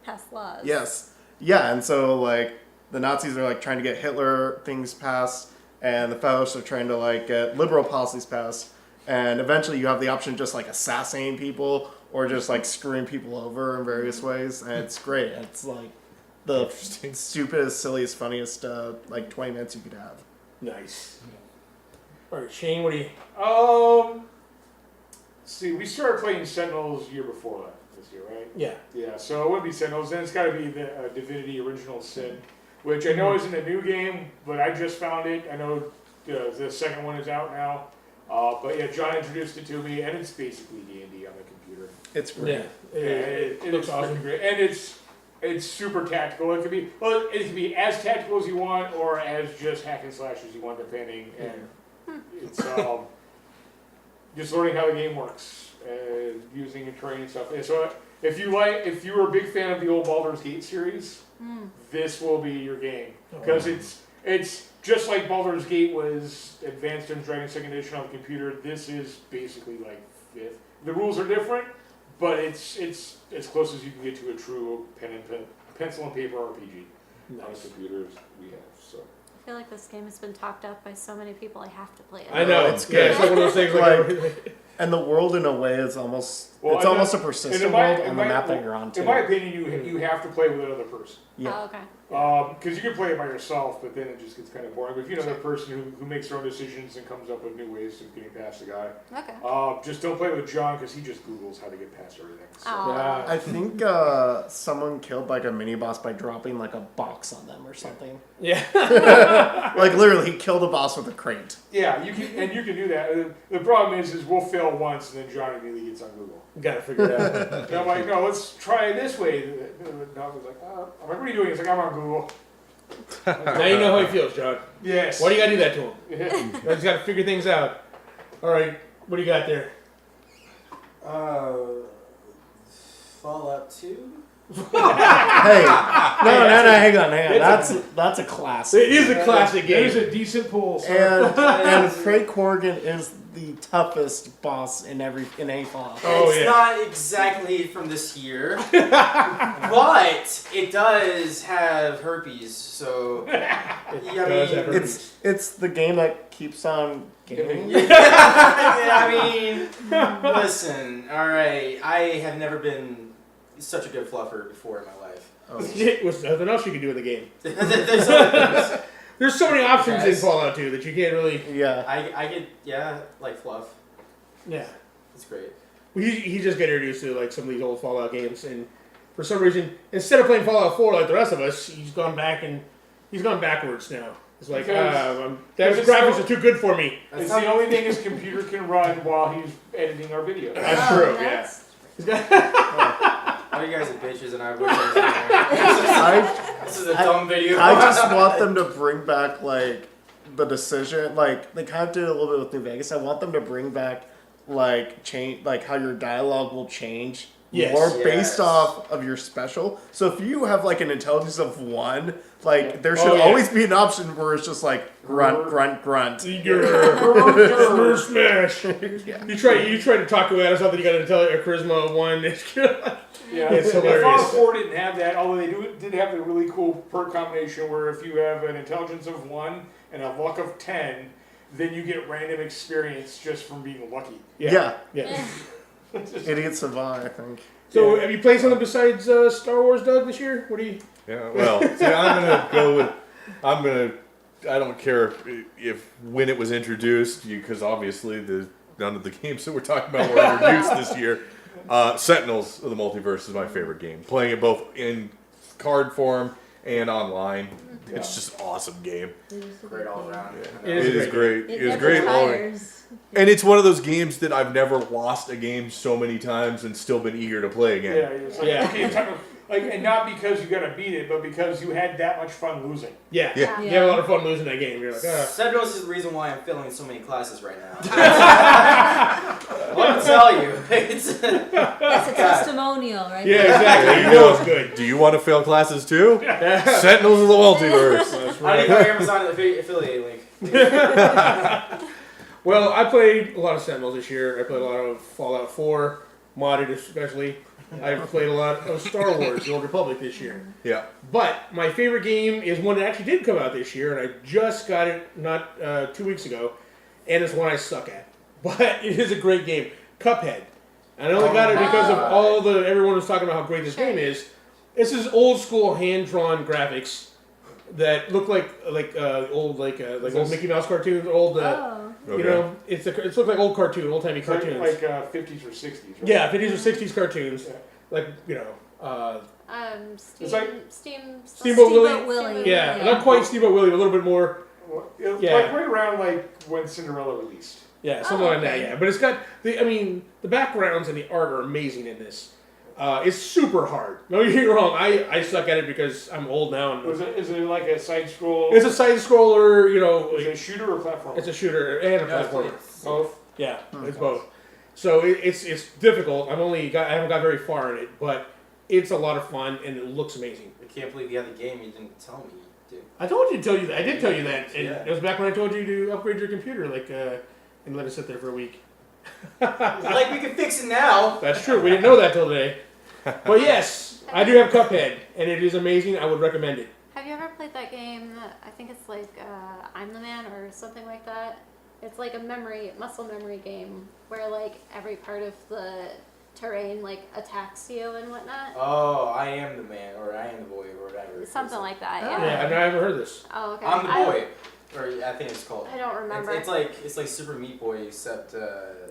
Pass laws. Yes, yeah, and so like the Nazis are like trying to get Hitler things passed, and the Federalists are trying to like get liberal policies passed, and eventually you have the option of just like assassinating people or just like screwing people over in various ways, and it's great. It's like the stupidest, silliest, funniest like 20 minutes you could have. Nice. All right, Shane, what do you? Let's see, we started playing Sentinels year before that this year, right? Yeah. Yeah, so it would be Sentinels. Then it's got to be the Divinity Original Sin, which I know isn't a new game, but I just found it. I know the second one is out now. But yeah, John introduced it to me, and it's basically D&D on the computer. It's great. Yeah. It looks looks awesome. pretty great, and it's super tactical. It can be as tactical as you want, or as just hack and slash as you want, depending. And it's just learning how the game works, and using and training stuff. And so if you were a big fan of the old Baldur's Gate series, this will be your game, because it's just like Baldur's Gate was Advanced Dungeons & Dragons 2nd Edition on the computer. This is basically like 5th. The rules are different, but it's as close as you can get to a true pencil and paper RPG on the computers we have. So I feel like this game has been talked up by so many people. I have to play it. I know. it's Yeah, good. it's like one of those things like. And the world, in a way, is almost Well, it's and almost a then- persistent and in my- world in on the my- map that you're on too. In my opinion, you have to play with another person. Yeah. Oh, okay. Because you can play it by yourself, but then it just gets kind of boring. But if you know the person who makes their own decisions and comes up with new ways of getting past the guy, Okay. just don't play with John because he just Googles how to get past everything. So. Oh. I think someone killed like a mini boss by dropping like a box on them or something. Yeah. Like literally, he killed a boss with a crate. Yeah, you can do that. The problem is we'll fail once and then John immediately gets on Google. Gotta figure it out. And I'm like, no, let's try it this way. The dog was like, I'm like, what are you doing? He's like, I'm on Google. Now you know how he feels, John. Yes. Why do you gotta do that to him? You just gotta figure things out. All right, what do you got there? Fallout 2? Hey, no, hang on. That's a classic. It is a classic game. There's a decent pull. Sir. And Craig Corrigan is the toughest boss in any Fallout. Oh, It's yeah. not exactly from this year, but it does have herpes, so does have herpes. It's the game that keeps on gaming. I mean, listen, alright, I have never been such a good fluffer before in my life. There's nothing else you can do in the game. There's other things. There's so many options in Yes. Fallout 2 that you can't really. Yeah. I get, like fluff. Yeah. It's great. Well, he just got introduced to like some of these old Fallout games, and for some reason, instead of playing Fallout 4 like the rest of us, he's gone backwards now. It's like, Because that it's graphics so- are too good for me. It's the only thing his computer can run while he's editing our video. That's Oh, true. that's- All you guys are bitches and I This is a dumb video. I just want them to bring back like the decision, like they kind of did a little bit with New Vegas. I want them to bring back like change, like how your dialogue will change Yes. more Yes. based off of your special. So if you have like an intelligence of 1, like there should Oh, yeah. always be an option where it's just like grunt, grunt, grunt. Grrr, smash. You try to talk away out of something, you got to tell a charisma of 1. Yeah, It's Fallout hilarious. 4 didn't have that, although they did have the really cool perk combination where if you have an intelligence of 1 and a luck of 10, then you get random experience just from being lucky. Yeah. Yeah. Idiot Savant, I think. So, have you played something besides Star Wars, Doug, this year? What do you? Yeah, well, see, I'm gonna go with. I don't care if when it was introduced, because obviously none of the games that we're talking about were introduced this year. Sentinels of the Multiverse is my favorite game. Playing it both in card form and online, it's just an awesome game. Great all around. It It is great. It It is never great. all around. tires. And it's one of those games that I've never lost a game so many times and still been eager to play again. Yeah, it's like, Yeah. okay, and not because you got to beat it, but because you had that much fun losing. Yeah. Yeah. You have a lot of fun losing that game. You're like, Sentinels is the reason why I'm failing so many classes right now. Let me tell you, it's That's a testimonial, right? yeah, there. exactly. You know it's good. Do you want to fail classes too? Sentinels of the Multiverse. That's I right. need my Amazon affiliate link. Well, I played a lot of Sentinels this year. I played a lot of Fallout 4, modded especially. I've played a lot of Star Wars, The Old Republic this year. Yeah. But my favorite game is one that actually did come out this year, and I just got it not 2 weeks ago, and it's one I suck at. But it is a great game. Cuphead. And I only got it because of everyone was talking about how great this game is. This is old school hand-drawn graphics that look like old Mickey Mouse cartoons, old Oh. you know, it's looks like old timey cartoons. Like 50s or 60s, right? Yeah, 50s or 60s cartoons. Yeah. like, you know, It's like Steamboat Steamboat Willie. Willie. Yeah, not quite Steamboat Willie, but a little bit more. Yeah. like right around like when Cinderella released. Yeah, something like that. okay. Yeah, but it's got the backgrounds and the art are amazing in this. It's super hard. Don't get me wrong. I suck at it because I'm old now. And Is it like a side scroll? it's a side scroller. You know, Is it a shooter or platform? it's a shooter and a platformer. Both. Yeah, it's both. So it's difficult. I haven't got very far in it, but it's a lot of fun and it looks amazing. I can't believe the other game you didn't tell me, dude. I told you to tell you that. I did tell you that, and Yeah. it was back when I told you to upgrade your computer, and let it sit there for a week. Like we can fix it now. That's true. We didn't know that till today. But yes, I do have Cuphead, and it is amazing. I would recommend it. Have you ever played that game? I think it's like I'm the Man or something like that. It's like a muscle memory game where like every part of the terrain like attacks you and whatnot. Oh, I am the man, or I am the boy, or whatever. Something like that. Oh. Yeah. Yeah, I've never heard this. Oh, okay. I'm the boy, or I think it's called. I don't remember. It's like Super Meat Boy, except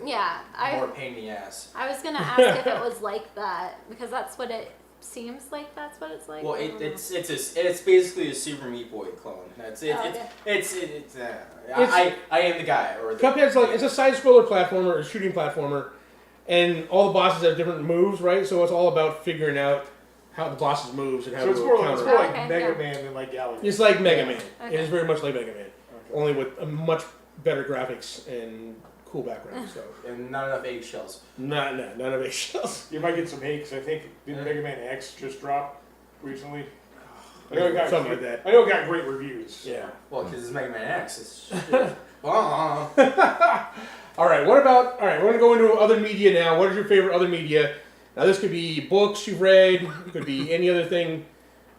Yeah, more pain in the ass. I was gonna ask if it was like that because that's what it seems like. That's what it's like. Well, I don't know. it's basically a Super Meat Boy clone. That's it. Oh, okay. I am the guy. Or the, Cuphead's like it's a side scroller platformer or shooting platformer, and all the bosses have different moves, right? So it's all about figuring out how the bosses moves and how So it's to more like, counter. it's more like Okay, Mega yeah. Man than like Galaxy. It's like Mega Man. Okay. It is very much like Mega Man, Okay. only with a much better graphics and cool background. So and not enough eggshells. none of it shells. You might get some hate because I think didn't Mega Man X just drop recently? I know it got Something like that. I know it got great reviews. Yeah. Well, because it's Mega Man X. It's All right. What about? All right. We're gonna go into other media now. What is your favorite other media? Now this could be books you've read. It could be any other thing.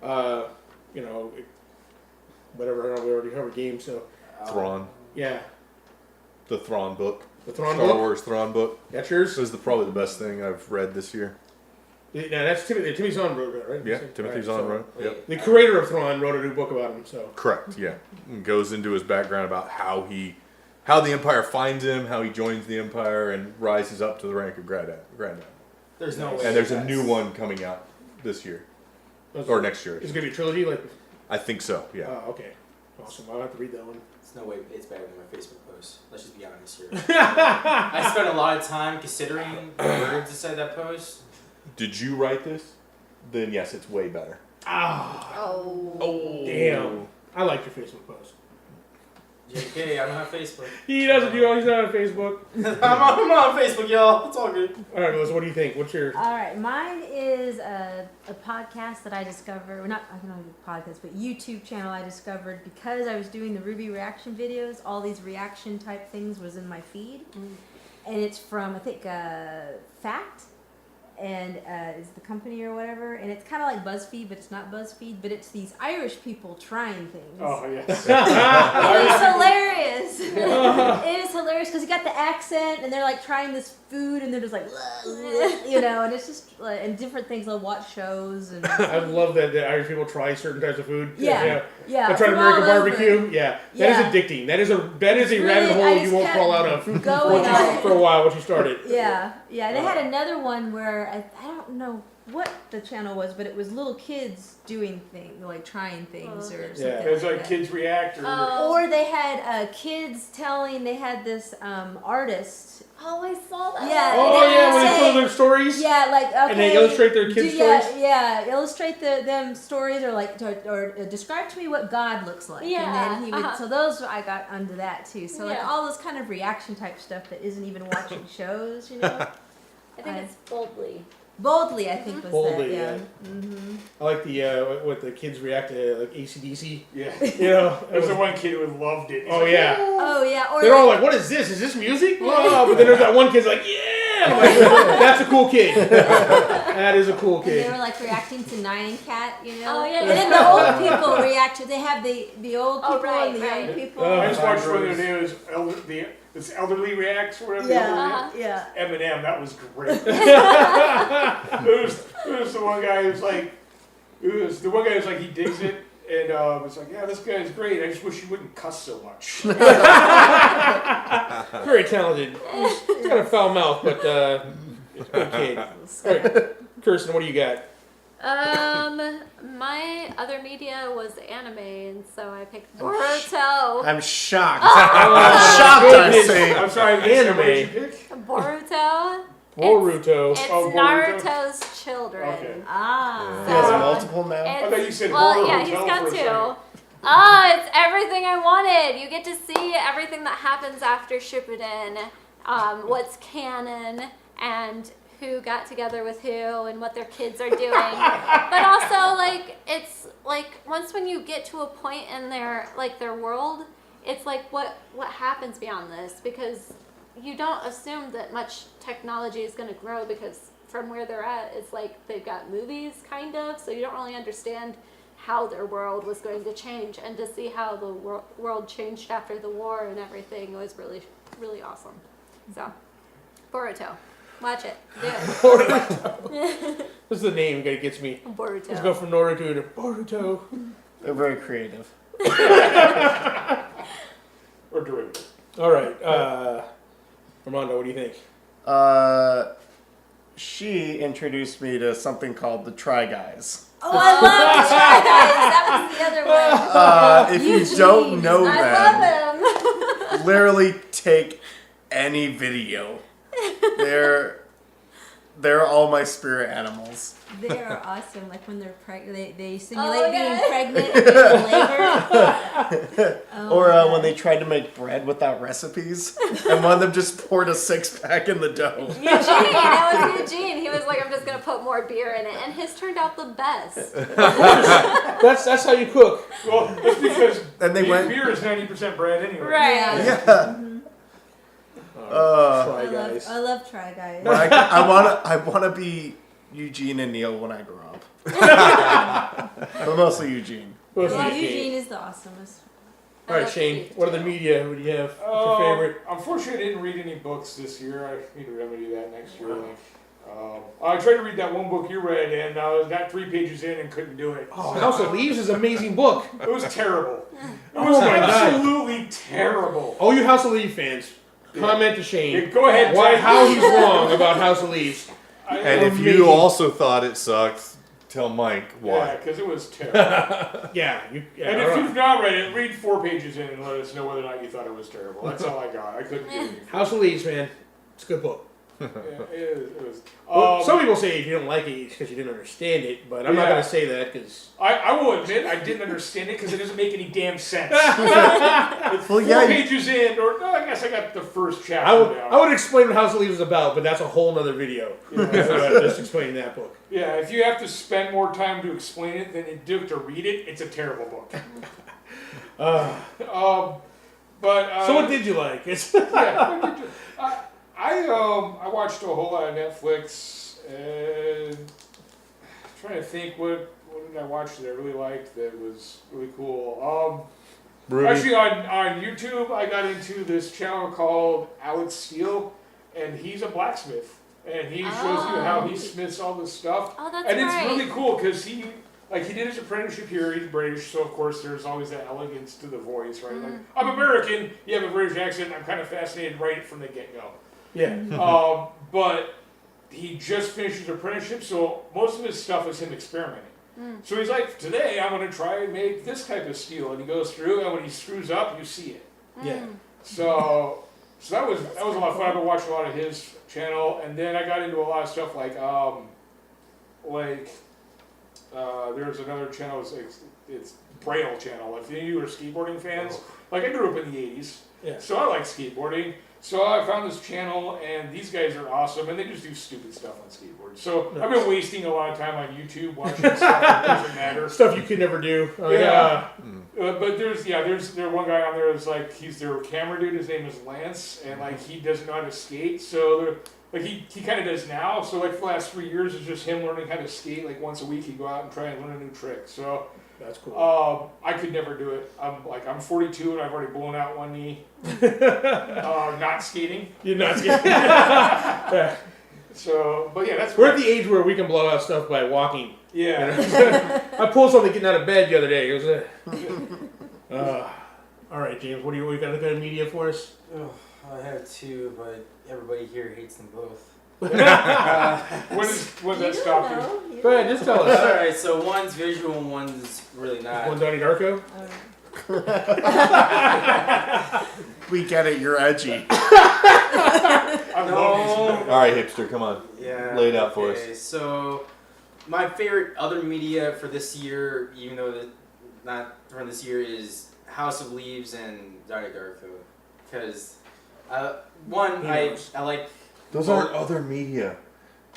You know, whatever. I don't know, we already covered games. So Thrawn. yeah, The Thrawn book. the Thrawn Star book. Wars Thrawn book. That's This yours. is probably the best thing I've read this year. Now that's Timothy. Timothy Zahn wrote it, right? Yeah, All Timothy right, Zahn so wrote. Yep. The creator of Thrawn wrote a new book about him. So Correct. Yeah. And goes into his background about how the Empire finds him, how he joins the Empire, and rises up to the rank of Grand Admiral. There's no way. And there's a that's- new one coming out this year or next year. It's gonna be a trilogy. Like, I think so. Yeah. okay, awesome. I'll have to read that one. There's no way it's better than my Facebook post. Let's just be honest here. I spent a lot of time considering the words inside that post. Did you write this? Then yes, it's way better. Oh. Damn. I like your Facebook post. JK, I don't have Facebook. He doesn't do. He's not on Facebook. I'm on Facebook, y'all. It's all good. All right, Melissa. What do you think? What's your? All right, mine is a podcast that I discovered. Well, not I don't know podcast, but YouTube channel I discovered because I was doing the Ruby reaction videos. All these reaction type things was in my feed, and it's from I think Fact, and is the company or whatever, and it's kind of like BuzzFeed, but it's not BuzzFeed, but it's these Irish people trying things. Oh yes. It is hilarious. It is hilarious because you got the accent and they're like trying this food and they're just like, you know, and it's just like, and different things. They'll watch shows and. I love that the Irish people try certain types of food. Yeah. They try from American all over. barbecue. Yeah, that is addicting. That is a Really, rabbit I hole you just won't kept crawl out of going on. for a while once you start it. Yeah. They had another one where I don't know what the channel was, but it was little kids doing things, like trying things or something. Yeah. It's like like that. kids react or Or they had kids telling. They had this artist. Oh, I saw that. Yeah. Oh they yeah, would when they say- tell their stories. Yeah, like okay. And they illustrate their kids' stories? Illustrate them stories or like or describe to me what God looks like. Yeah, And then he would. uh-huh. So those I got under that too. So like Yeah. all this kind of reaction type stuff that isn't even watching shows, you know. I think it's Boldly. Boldly, I think was Boldly, that. yeah. Mm-hmm. I like the what the kids react to, like AC/DC. yeah. You know. There's the one kid who loved it. He's Oh like, yeah. Oh yeah. Or They're all like, "What is this? Is this music?" Oh, but then there's that one kid's like, "Yeah!" I'm like, that's a cool kid. That is a cool and they kid. were like reacting to Nyan Cat, you know. Oh, yeah, And yeah. then the old people react to. They have the old Oh, people right, and the right. young people. Oh, I just watched one the other day. It was this elderly reacts or whatever. the elderly Uh-huh. Yeah. Eminem, that was great. It was the one guy who's like, he digs it, and it's like, yeah, this guy's great. I just wish he wouldn't cuss so much. Very talented. He's got a foul mouth, but he's a good kid. All right, Kirsten, what do you got? My other media was anime, and so I picked Boruto. I'm shocked. Oh, shocked, I goodness. say. I'm sorry, Anime. what did you pick? Boruto. Boruto. It's Oh, Boruto. Naruto's children. Okay. Ah. He has So- multiple now. I thought you said well, horror yeah, he's hotel got for a second. two. It's everything I wanted. You get to see everything that happens after Shippuden, what's canon, and who got together with who, and what their kids are doing. But also, like, it's like once when you get to a point in their world, it's like what happens beyond this, because you don't assume that much technology is going to grow, because from where they're at, it's like they've got movies kind of, so you don't really understand how their world was going to change, and to see how the world changed after the war and everything was really, really awesome. So, Boruto. Watch it. Do it. Boruto. This is the name that gets me. Boruto. Let's go from Naruto to Boruto. They're very creative. Or derivative. All right. Armando, what do you think? She introduced me to something called the Try Guys. Oh, I love the Try Guys. That was the other one. If you don't know I them, love him. literally take any video. They're all my spirit animals. They are awesome. Like when they're pregnant, they simulate being yeah. pregnant and being in labor. Or when they tried to make bread without recipes, and one of them just poured a 6-pack in the dough. Eugene, that was Eugene. He was like, I'm just gonna put more beer in it, and his turned out the best. That's how you cook. Well, that's because And they went- beer is 90% bread anyway. Right. Yeah. Try guys. I love Try Guys. But I wanna be Eugene and Neil when I grow up. But mostly Eugene. What's Well, your game? Eugene is the awesomest. All right, Shane. What are the media? What do you have? What's your favorite? Unfortunately, I didn't read any books this year. I need to remedy that next year. I tried to read that one book you read, and I got 3 pages in and couldn't do it. Oh, House of Leaves is an amazing book. It was terrible. It Oh was my God. absolutely terrible. All you House of Leaves fans, comment to Shane. Yeah, go ahead. Why, Jack. how he's wrong about House of Leaves. And if Amazing. you also thought it sucked, tell Mike Yeah, why. because it was terrible. Yeah. And all if right. you've not read it, read 4 pages in and let us know whether or not you thought it was terrible. That's all I got. I couldn't do anything. House of Leaves, man. It's a good book. Yeah, it was. Well, some people say if you don't like it, it's because you didn't understand it, but I'm not Yeah. going to say that because. I will admit I didn't understand it because it doesn't make any damn sense. It's 4 yeah, you- pages in, or no, I guess I got the first chapter I would, down. I would explain what House of Leaves is about, but that's a whole nother video. Just explaining that book. Yeah, if you have to spend more time to explain it than you do to read it, it's a terrible book. But So what did you like? It's yeah, what did you- I watched a whole lot of Netflix and I'm trying to think what did I watch that I really liked that was really cool. Ruby? Actually, on YouTube, I got into this channel called Alex Steele, and he's a blacksmith, and he shows you how he smiths all this stuff. Oh, that's And right. it's really cool because he did his apprenticeship here. He's British, so of course there's always that elegance to the voice, right? Like, I'm American, you have a British accent. I'm kind of fascinated right from the get go. yeah. But he just finished his apprenticeship, so most of his stuff is him experimenting. So he's like, today I'm going to try and make this type of steel, and he goes through, and when he screws up, you see it. Yeah. So that was a lot of fun. I've been watching a lot of his channel, and then I got into a lot of stuff like there's another channel. It's Braille channel. If any of you are skateboarding fans, like I grew up in the '80s, so I like skateboarding. So I found this channel, and these guys are awesome, and they just do stupid stuff on skateboards. So I've been wasting a lot of time on YouTube watching stuff that doesn't matter. Stuff you could never do. But there's one guy on there that's like, he's their camera dude. His name is Lance, and like he doesn't know how to skate. So like he kind of does now. So like for the last 3 years, it's just him learning how to skate. Like once a week, he'd go out and try and learn a new trick. So That's cool. I could never do it. I'm 42 and I've already blown out one knee. Not skating. You're not skating. Yeah. So, but yeah, that's We're at the age where we can blow out stuff by walking. yeah. I pulled something getting out of bed the other day. It was all right, James. What do you got? A good media for us? Oh, I have 2, but everybody here hates them both. When does that stop you? Go ahead, just tell All us. right, so one's visual and one's really not. One Donnie Darko. We get it, you're edgy. I love these. All right, hipster, come on. Yeah. Lay it out for us. Okay, so my favorite other media for this year, even though not from this year, is House of Leaves and Donnie Darko. Because one, I like. Those aren't other media.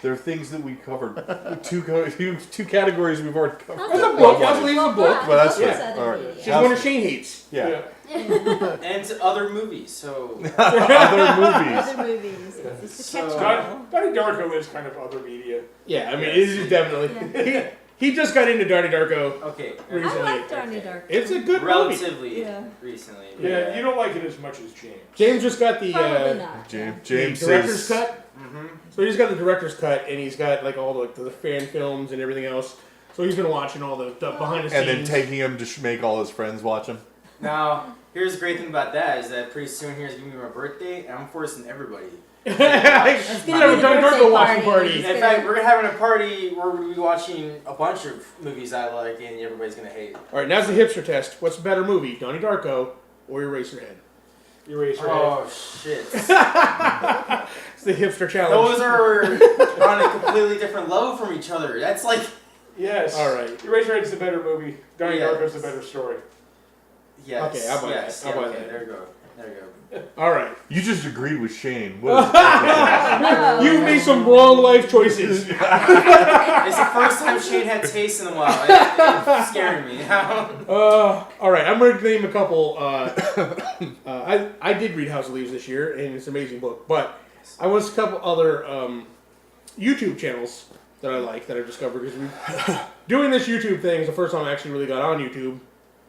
They're things that we covered. two categories we've already covered. That's a book. House of Leaves is a book. Well, that's That's right. other All right. media. She's one of Shane hates. Yeah. And other movies. So Other movies. Other movies. It's a So- catch-all. Donnie Darko is kind of other media. Yeah, I mean, it is definitely. he just got into Donnie Darko Okay. recently. I like Donnie Darko. It's a good movie. Relatively Yeah. recently. Yeah, you don't like it as much as James. James just got the Probably not. James the director's says, cut. So he's got the director's cut, and he's got like all the fan films and everything else. So he's been watching all the behind the scenes. and then taking him to make all his friends watch him. Now, here's the great thing about that is that pretty soon here's gonna be my birthday, and I'm forcing everybody. It's Have gonna a be the Donnie birthday Darko watching party. party. In fact, we're having a party where we're gonna be watching a bunch of movies I like, and everybody's gonna hate. All right, now's the hipster test. What's the better movie, Donnie Darko or Eraserhead? Eraserhead. Oh shit! It's the hipster challenge. Those are on a completely different level from each other. That's like, Yes. All right. Eraserhead's the better movie. Donnie Yes. Darko's the better story. yes, Okay, I'll buy yes, that. I'll buy okay, that. there you go, there you go. All right. You just agreed with Shane. What is that? No. You made some wrong life choices. It's the first time Shane had taste in a while. It's scaring me now. All right, I'm going to name a couple. I did read House of Leaves this year, and it's an amazing book. But I was a couple other YouTube channels that I like that I've discovered because doing this YouTube thing is the first time I actually really got on YouTube,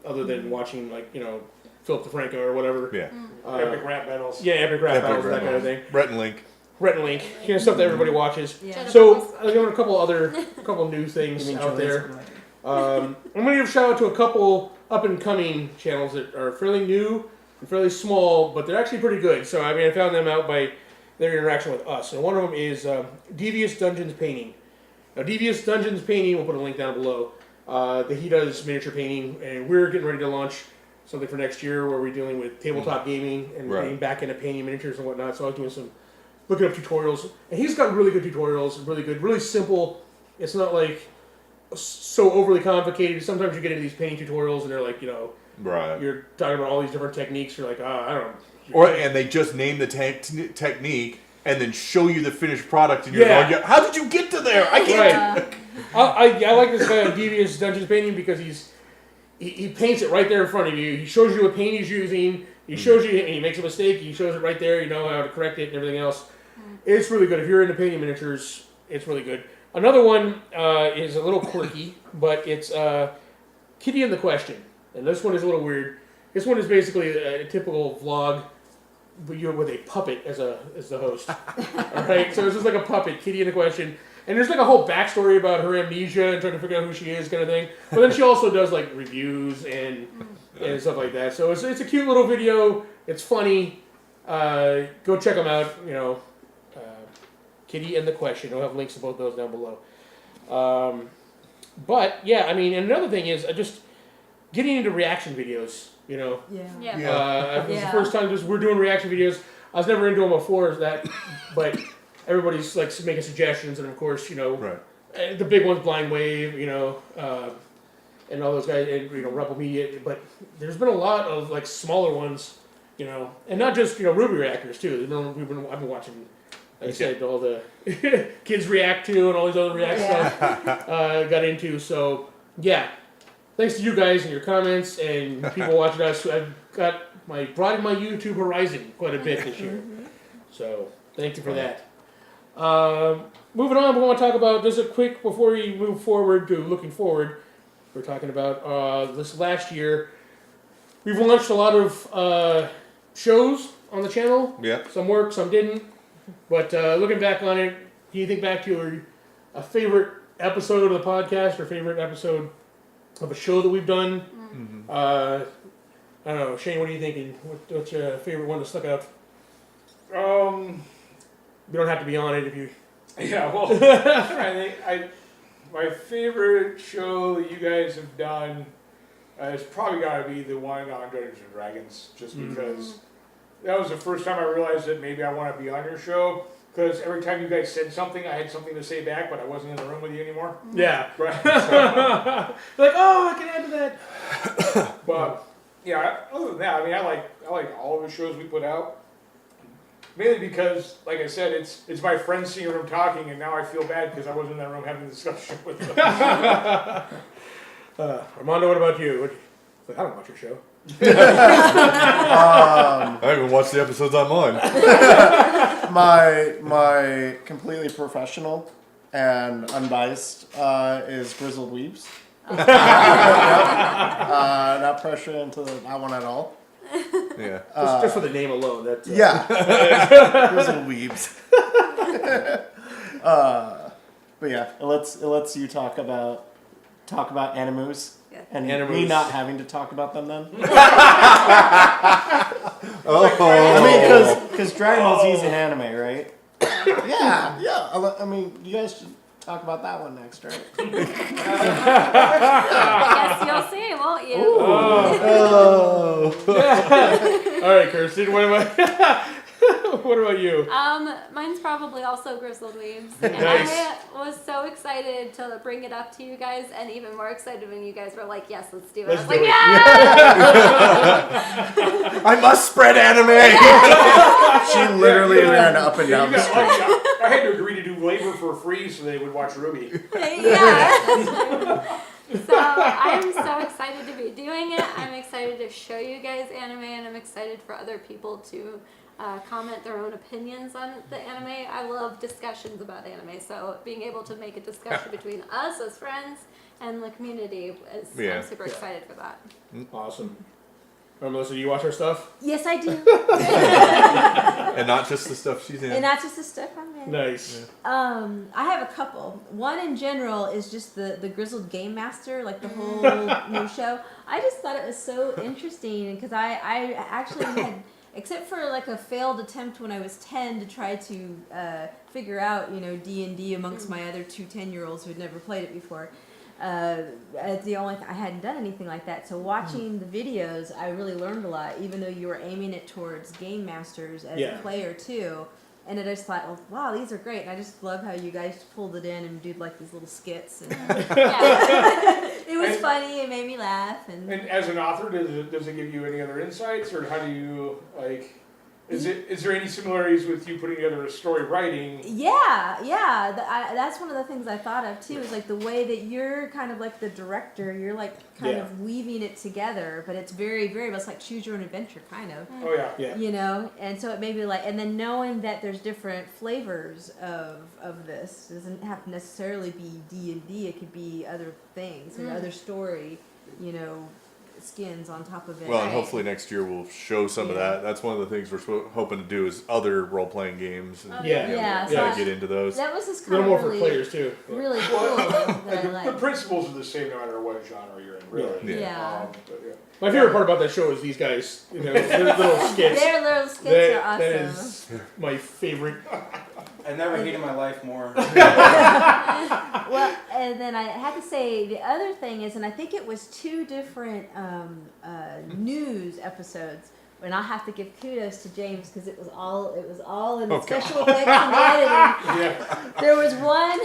other than watching Philip DeFranco or whatever. Yeah. Epic rap battles. Yeah, epic rap Epic battles, that rap kind of thing. Brett and Link. Rhett and Link, stuff that everybody watches. Yeah. So I got a couple new things out there. I'm going to give a shout out to a couple up and coming channels that are fairly new and fairly small, but they're actually pretty good. So I found them out by their interaction with us. And one of them is Devious Dungeons Painting. Now, Devious Dungeons Painting, we'll put a link down below. He does miniature painting, and we're getting ready to launch something for next year where we're dealing with tabletop gaming and getting back into painting miniatures and whatnot. So I was doing looking up tutorials, and he's got really good tutorials, really simple. It's not like so overly complicated. Sometimes you get into these painting tutorials, and they're like, Right. you're talking about all these different techniques. You're like, I don't know. And they just name the technique and then show you the finished product, and you're Yeah. going, how did you get to there? I can't. Right. I like this guy on Devious Dungeons Painting because he paints it right there in front of you. He shows you what paint he's using. He shows you, and he makes a mistake. He shows it right there. You know how to correct it and everything else. It's really good. If you're into painting miniatures, it's really good. Another one is a little quirky, but it's Kitty and the Question. And this one is a little weird. This one is basically a typical vlog, but you're with a puppet as the host. All right, so it's just like a puppet, Kitty in the Question, and there's like a whole backstory about her amnesia and trying to figure out who she is, kind of thing. But then she also does like reviews and stuff like that. So it's a cute little video. It's funny. Go check them out. Kitty and the Question. I'll have links to both those down below. But yeah, and another thing is just getting into reaction videos. Yeah. Yeah. It's the first time we're doing reaction videos. I was never into them before that, but everybody's like making suggestions, and of course, Right. the big ones, Blind Wave, and all those guys, and Rebel Media. But there's been a lot of like smaller ones, and not just Ruby reactors too. I've been watching, like I said, all the kids react to and all these other react stuff. Got into yeah. Thanks to you guys and your comments and people watching us. I've broadened my YouTube horizon quite a bit this year. So thank you for that. Moving on, we want to talk about just a quick before we move forward to looking forward. We're talking about this last year. We've launched a lot of shows on the channel. Yeah. Some worked, some didn't. But looking back on it, can you think back to a favorite episode of the podcast or favorite episode of a show that we've done? I don't know, Shane. What are you thinking? What's your favorite one that stuck out? You don't have to be on it if you. Yeah, well, I think my favorite show that you guys have done has probably got to be the one on Dungeons and Dragons, just because that was the first time I realized that maybe I want to be on your show. Because every time you guys said something, I had something to say back, but I wasn't in the room with you anymore. Yeah. Right. Like, oh, I can add to that. But yeah, other than that, I like all of the shows we put out. Mainly because, like I said, it's my friends seeing them talking, and now I feel bad because I wasn't in that room having a discussion with them. Armando, what about you? I don't watch your show. I haven't watched the episodes I'm on. My completely professional and unbiased is Grizzled Weebs. Not pressure into that one at all. Yeah. Just for the name alone. That's, Yeah. Grizzled Weebs. But yeah, it lets you talk about animus. Yeah. And me Animus. not having to talk about them then. Oh. I mean, because Dragon Ball Z is an anime, right? Yeah. I mean, you guys should talk about that one next, right? I guess you'll see, won't you? All right, Kirsten. What about you? Mine's probably also Grizzled Weebs. And Nice. I was so excited to bring it up to you guys, and even more excited when you guys were like, yes, let's do it. Let's I was like, do it. yeah! I must spread anime. She literally ran up and down the street. I had to agree to do labor for free so they would watch Ruby. Yeah. So I'm so excited to be doing it. I'm excited to show you guys anime, and I'm excited for other people to comment their own opinions on the anime. I love discussions about anime, so being able to make a discussion between us as friends and the community is Yeah. I'm super excited for that. Awesome. All right, Melissa, do you watch our stuff? Yes, I do. And not just the stuff she's in. And not just the stuff I'm in. Nice. I have a couple. One in general is just the Grizzled Game Master, like the whole new show. I just thought it was so interesting because I actually had, except for like a failed attempt when I was 10 to try to figure out, D&D amongst my other two 10-year-olds who had never played it before. It's the only I hadn't done anything like that. So watching the videos, I really learned a lot, even though you were aiming it towards game masters as a player too. And I just thought, wow, these are great. And I just love how you guys pulled it in and did like these little skits. And it was funny. It made me laugh. And as an author, does it give you any other insights, or how do you like? Is there any similarities with you putting together a story writing? Yeah. That's one of the things I thought of too. Is like the way that you're kind of like the director. You're like kind of weaving it together, but it's very, very much like choose your own adventure, kind of. Oh yeah. And so it made me like, and then knowing that there's different flavors of this doesn't have to necessarily be D&D. It could be other things or other story, skins on top of it. Well, and hopefully next year we'll show some of that. That's one of the things we're hoping to do is other role-playing games. And, So get into those. that was just A kind little of more for players too. really cool. that I The liked. principles are the same no matter what genre you're in, really. Yeah. But yeah. My favorite part about that show is these guys, their little skits. Their little skits are awesome. That is my favorite. I never hated my life more. Well, and then I had to say the other thing is, and I think it was 2 different news episodes. And I'll have to give kudos to James because it was all in the special effects and the editing. There was one.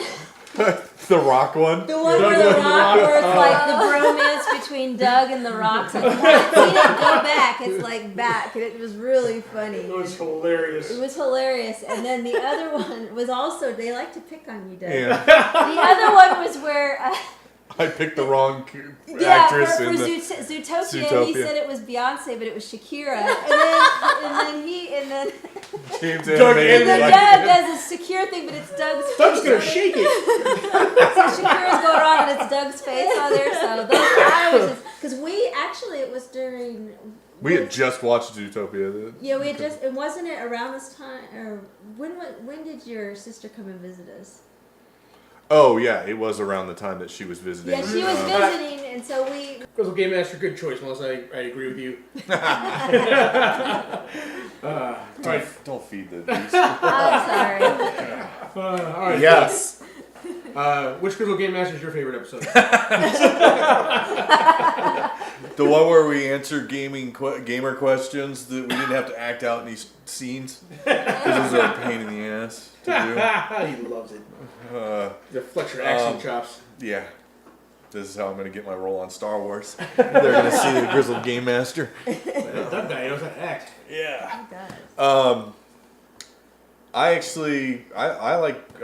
The Rock one? The one where the Rock, where it's like the bromance between Doug and the Rock. So if you haven't seen it, go back. It's like back, and it was really funny. It was hilarious. It was hilarious. And then the other one was also, they like to pick on you, Doug. Yeah. The other one was where... I picked the wrong Yeah, actress for in the Zootopia, Zootopia. He said it was Beyonce, but it was Shakira. And then James Doug animated. Doug Like, does a secure thing, but it's Doug's face. Doug's gonna shake it. So Shakira's going on, and it's Doug's face on there. So because it was during. we had just watched Zootopia. Yeah, we had just. And wasn't it around this time, or when did your sister come and visit us? Oh, yeah, it was around the time that she was visiting. Yeah, she was visiting, and so we. Grizzled Game Master, good choice, Melissa. I agree with you. All right. Don't feed the beast. I'm sorry. All right. Yes. Which Grizzled Game Master is your favorite episode? The one where we answered gamer questions that we didn't have to act out in these scenes. Because those are a pain in the ass to He loves it. do. The flex your accent chops. Yeah. This is how I'm going to get my role on Star Wars. They're going to see the Grizzled Game Master. That guy knows how to act. Yeah. He does. I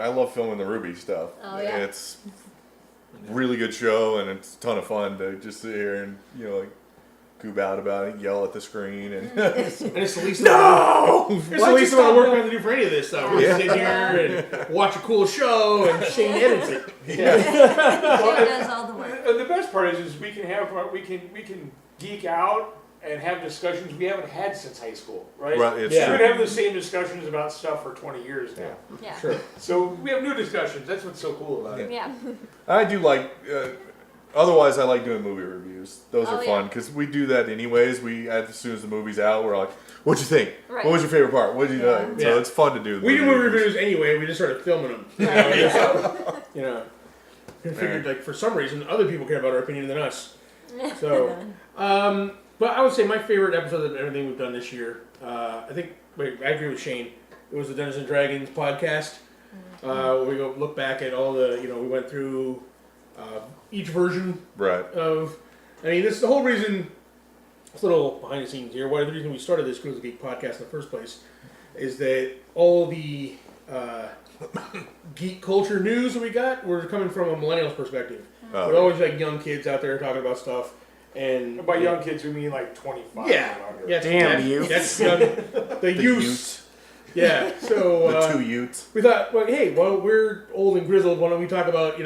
love filming the Ruby stuff. Oh, yeah. It's a really good show and it's a ton of fun to just sit here and, goob out about it, yell at the screen, and And it's the least no. It's the least amount of work we have to do for any of this stuff. We Yeah. sit here and watch a cool show, and Shane edits it. Shane does all the work. And the best part is we can geek out and have discussions we haven't had since high school, right? Right, it's Yeah. We've true. been having the same discussions about stuff for 20 years now. Yeah. Sure. So we have new discussions. That's what's so cool about it. Yeah. I do like. Otherwise, I like doing movie reviews. Those Oh, are yeah. fun because we do that anyways. As soon as the movie's out, we're like, "What'd you think? Right. What was your favorite part? What'd you like?" Yeah. So it's fun to do. We do movie reviews anyway. We just started filming them. You know, we figured like for some reason other people care about our opinion than us. So, but I would say my favorite episode of everything we've done this year. I think I agree with Shane. It was the Dungeons and Dragons podcast. Where we go look back at all the we went through each version Right. of. I mean, this is the whole reason. This little behind the scenes here. Why the reason we started this Grizzled Geek podcast in the first place is that all the geek culture news that we got were coming from a millennial's perspective. Oh, There's always like young kids out there talking about stuff, and By young kids, we mean like 25. yeah, yeah, Damn youths. that's young, the youths. Yeah, so the two Utes. we thought, well, hey, well, we're old and grizzled. Why don't we talk about,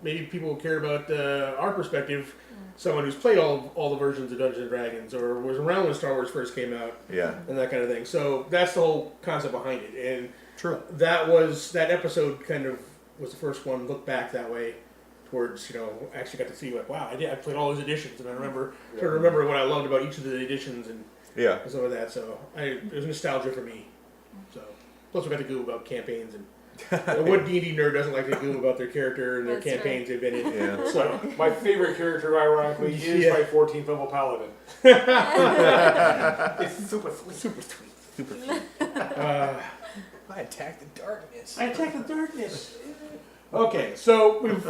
maybe people care about our perspective. Someone who's played all the versions of Dungeons and Dragons or was around when Star Wars first came out Yeah. and that kind of thing. So that's the whole concept behind it. And True. that episode kind of was the first one look back that way towards, actually got to see like, wow, I played all those editions and I remember what I loved about each of the editions and Yeah. some of that. So it was nostalgia for me. So plus we got to goof about campaigns and what D&D nerd doesn't like to goof about their character and their That's campaigns they've been in. Yeah. So My favorite character, ironically, is Yeah. my 14th level paladin. It's super sweet. super sweet. Super. I attack the darkness. I attack the darkness. Okay, so we've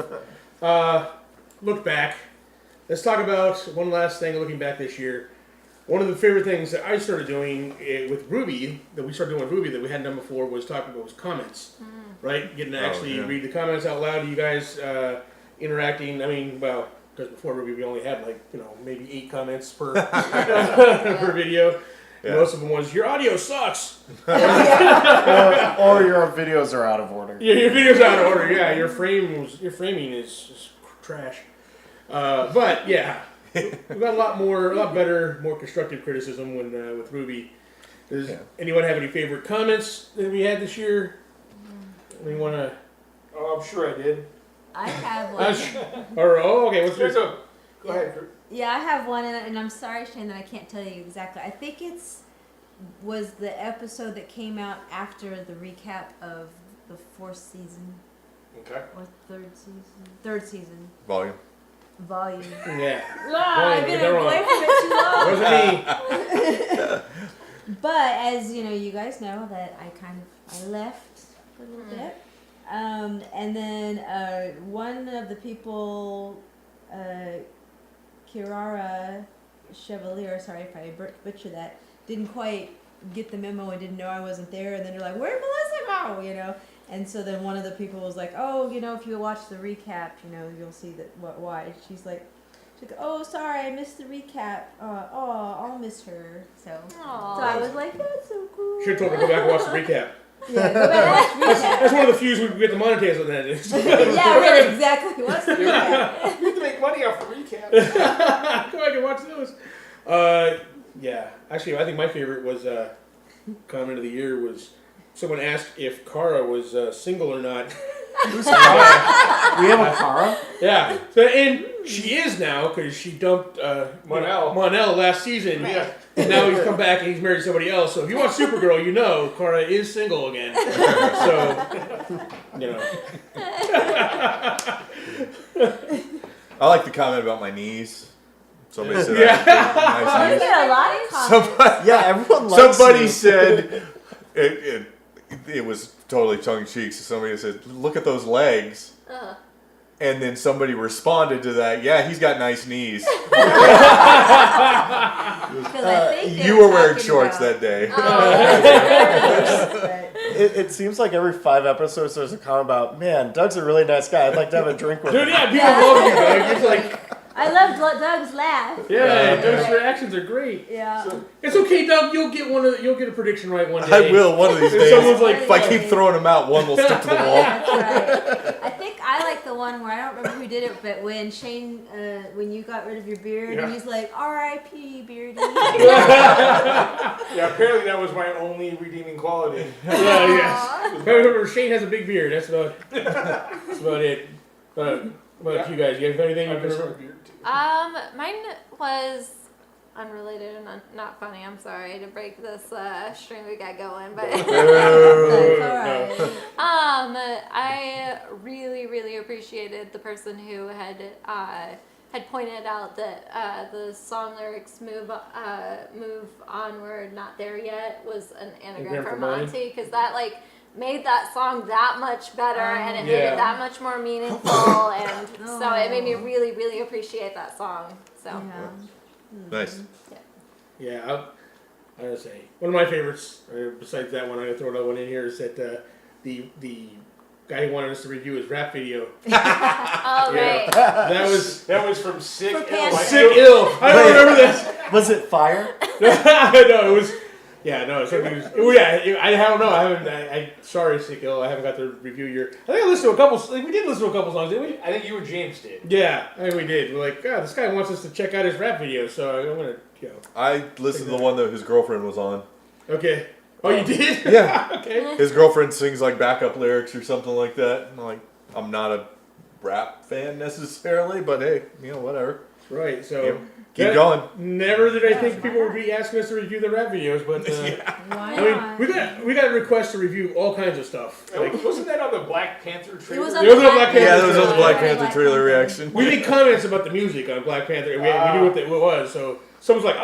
looked back. Let's talk about one last thing looking back this year. One of the favorite things that I started doing with Ruby, that we started doing with Ruby that we hadn't done before, was talking about comments. Right? Getting to actually yeah. read the comments out loud. You guys interacting. I mean, well, because before Ruby we only had maybe 8 comments per per video. Yeah. Most of them was, your audio sucks. Or your videos are out of order. Yeah, your video's out of order. Yeah, your framing is just trash. But yeah, we got a lot better, more constructive criticism with Ruby. Does anyone have any favorite comments that we had this year? We want to. Oh, I'm sure I did. I have one. Okay. What's There's your? Go ahead, Kurt. Yeah, I have one, and I'm sorry, Shane, that I can't tell you exactly. I think was the episode that came out after the recap of the 4th season Okay. or 3rd season. 3rd season Volume. volume. Yeah. I've been away from it too long. Wasn't me. But as you guys know that I left for a little bit, and then one of the people, Kirara Chevalier, sorry if I butcher that, didn't quite get the memo and didn't know I wasn't there, and then they're like, "Where'd Melissa go?" And so then one of the people was like, "Oh, if you watch the recap, you'll see that why." She's like, "Oh, sorry, I missed the recap. I'll miss her." So I was like, "That's so cool." Should have told her to go back and watch the recap. Yeah, go back and watch recap. That's one of the fews we get to monetize on that. Yeah, right, exactly. What's the recap? You have to make money off the recap. Go back and watch those. Yeah. Actually, I think my favorite was comment of the year was someone asked if Kara was single or not. Who's Kara? We have a Kara? Yeah. And she is now because she dumped Monel last season. Yeah. And now he's come back and he's married somebody else. So if you watch Supergirl, Kara is single again. So, I like the comment about my knees. Somebody said Yeah. I had nice We knees. get a lot of comments. Yeah, everyone likes Somebody you. said it was totally tongue in cheek. So somebody said, "Look at those legs," and then somebody responded to that, "Yeah, he's got nice knees." 'Cause I think they You were wearing talking shorts about- that day. But- It seems like every 5 episodes there's a comment about, man, Doug's a really nice guy. I'd like to have a drink with Dude, him. yeah, people love you, Doug. It's like, I love Doug's laugh. Yeah, Doug's reactions are great. Yeah. So, It's okay, Doug. You'll get a prediction right one day. I will one of these If days. someone's like, If I keep throwing them out, one will stick to the wall. That's right. I think I like the one where I don't remember who did it, but when Shane, when you got rid of your beard, and he's like, "R.I.P. Beardy." yeah, apparently that was my only redeeming quality. Yeah. Remember, Shane has a big beard. That's about it. What about you guys? You have anything you I can miss my remember? beard too. Mine was unrelated and not funny. I'm sorry to break this string we got going, but That's alright. I really, really appreciated the person who had pointed out that the song lyrics "Move Onward, Not There Yet" was an anagram for Monty, because that made that song that much better, and it made it that much more meaningful, and so it made me really, really appreciate that song. So Nice. Yeah, I gotta say one of my favorites. Besides that one, I'm gonna throw another one in here. Is that the guy who wanted us to review his rap video? right. That was from Sick For Ill. Panther. Sick Ill. I don't remember this. Was it fire? No, it was. Yeah, no, something was. I don't know. I sorry, Sick Ill. I haven't got to review your. I think I listened to a couple. We did listen to a couple songs, didn't we? I think you and James did. Yeah, I think we did. We're like, God, this guy wants us to check out his rap video, so I'm gonna, I listened to the one that his girlfriend was on. Okay. Oh, you did? Yeah. Okay. His girlfriend sings like backup lyrics or something like that. I'm not a rap fan necessarily, but hey, whatever. Right. So Keep going. Never did I think people would be asking us to review the rap videos, but Why I mean, not? we got requests to review all kinds of stuff. Wasn't that on the Black Panther trailer? It was It was on Black Panther. Yeah, that was on the Black Panther Panther trailer reaction. We made comments about the music on Black Panther, and we knew what it was. So someone's like,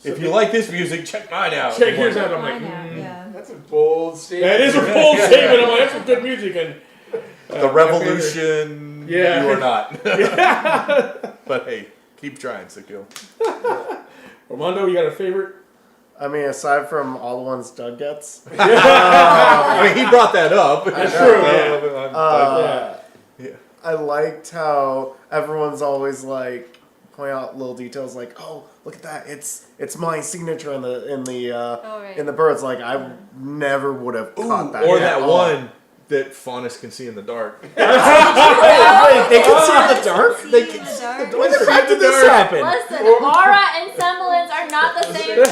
If you like this music, check mine out. check yours out. I'm Why like, not? Yeah. That's a bold statement. that is a bold statement. I'm like, that's some good music. And The Revolution, Yeah. you are not. But hey, keep trying, Sikil. Armando, you got a favorite? I mean, aside from all the ones Doug gets, I mean, he brought that up. That's true. yeah. I liked how everyone's always like pointing out little details, like, "Oh, look at that! It's my signature in the birds." Like, I never would have caught that. Or at that all. one that Faunus can see in the dark. Wait, they can see in the dark. They can see in the dark. When the crap did this happen? Listen, aura and semblance are not the same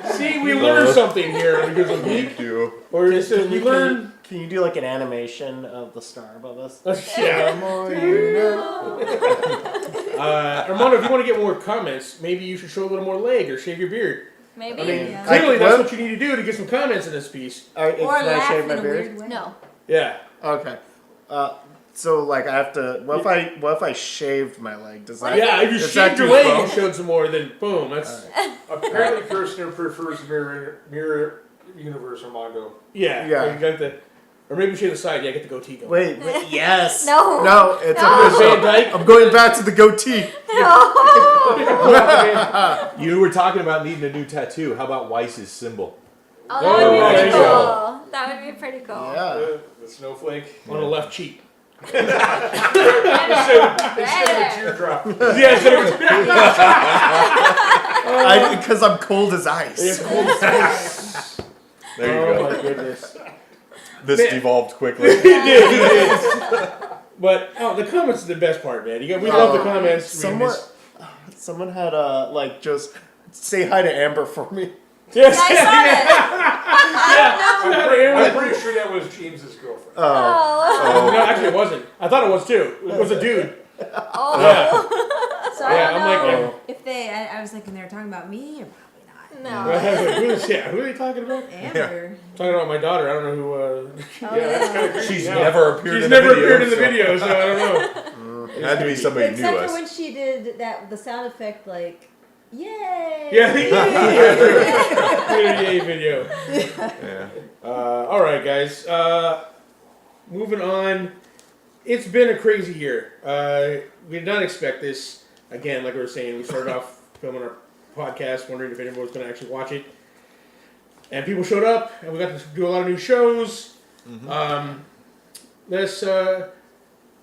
thing. See, we learned something here because of Geek. do. Or just we learned. Can you do like an animation of the star above us? Yeah. Armando, if you want to get more comments, maybe you should show a little more leg or shave your beard. Maybe. I mean, Yeah. clearly that's what you need to do to get some comments in this piece. Or Can I laugh shave in my a beard? weird way. No. Yeah. Okay. So like I have to. What if I shaved my leg? Does that? Yeah, if you does that shaved your do leg both? and showed some more, then boom, that's Apparently, Kirsten prefers mirror universe Armando. yeah. Yeah. You got the, or maybe shave the side. Yeah, get the goatee going. Wait, yes. No. No, it's No. official. Van Dyke? I'm going back to the goatee. You were talking about needing a new tattoo. How about Weiss's symbol? Oh, that would be there pretty you cool. go. That would be pretty cool. Yeah. The snowflake. On the left cheek. Instead of a teardrop. Yeah, Because I'm cold as ice. There you Oh go. my goodness. This Man. devolved quickly. It did. But the comments are the best part, man. We love the comments. Someone had just say hi to Amber for me. Yes. I saw I'm pretty sure that was James's girlfriend. No, actually it wasn't. I thought it was too. It was a dude. Oh. Yeah. So I Yeah, don't I'm like, know if I was thinking they were talking about me or probably not. No. Who are they talking about? Amber. Talking about my daughter. I don't know who. Oh, yeah. She's Yeah. never appeared She's in never the video. appeared in the video, so I don't know. It had to be somebody who knew Except for us. when she did the sound effect, like, yay! Yeah. Yay video. Yeah. All right, guys. Moving on. It's been a crazy year. We did not expect this. Again, like we were saying, we started off filming our podcast, wondering if anyone was going to actually watch it. And people showed up, and we got to do a lot of new shows. Mm-hmm. Let's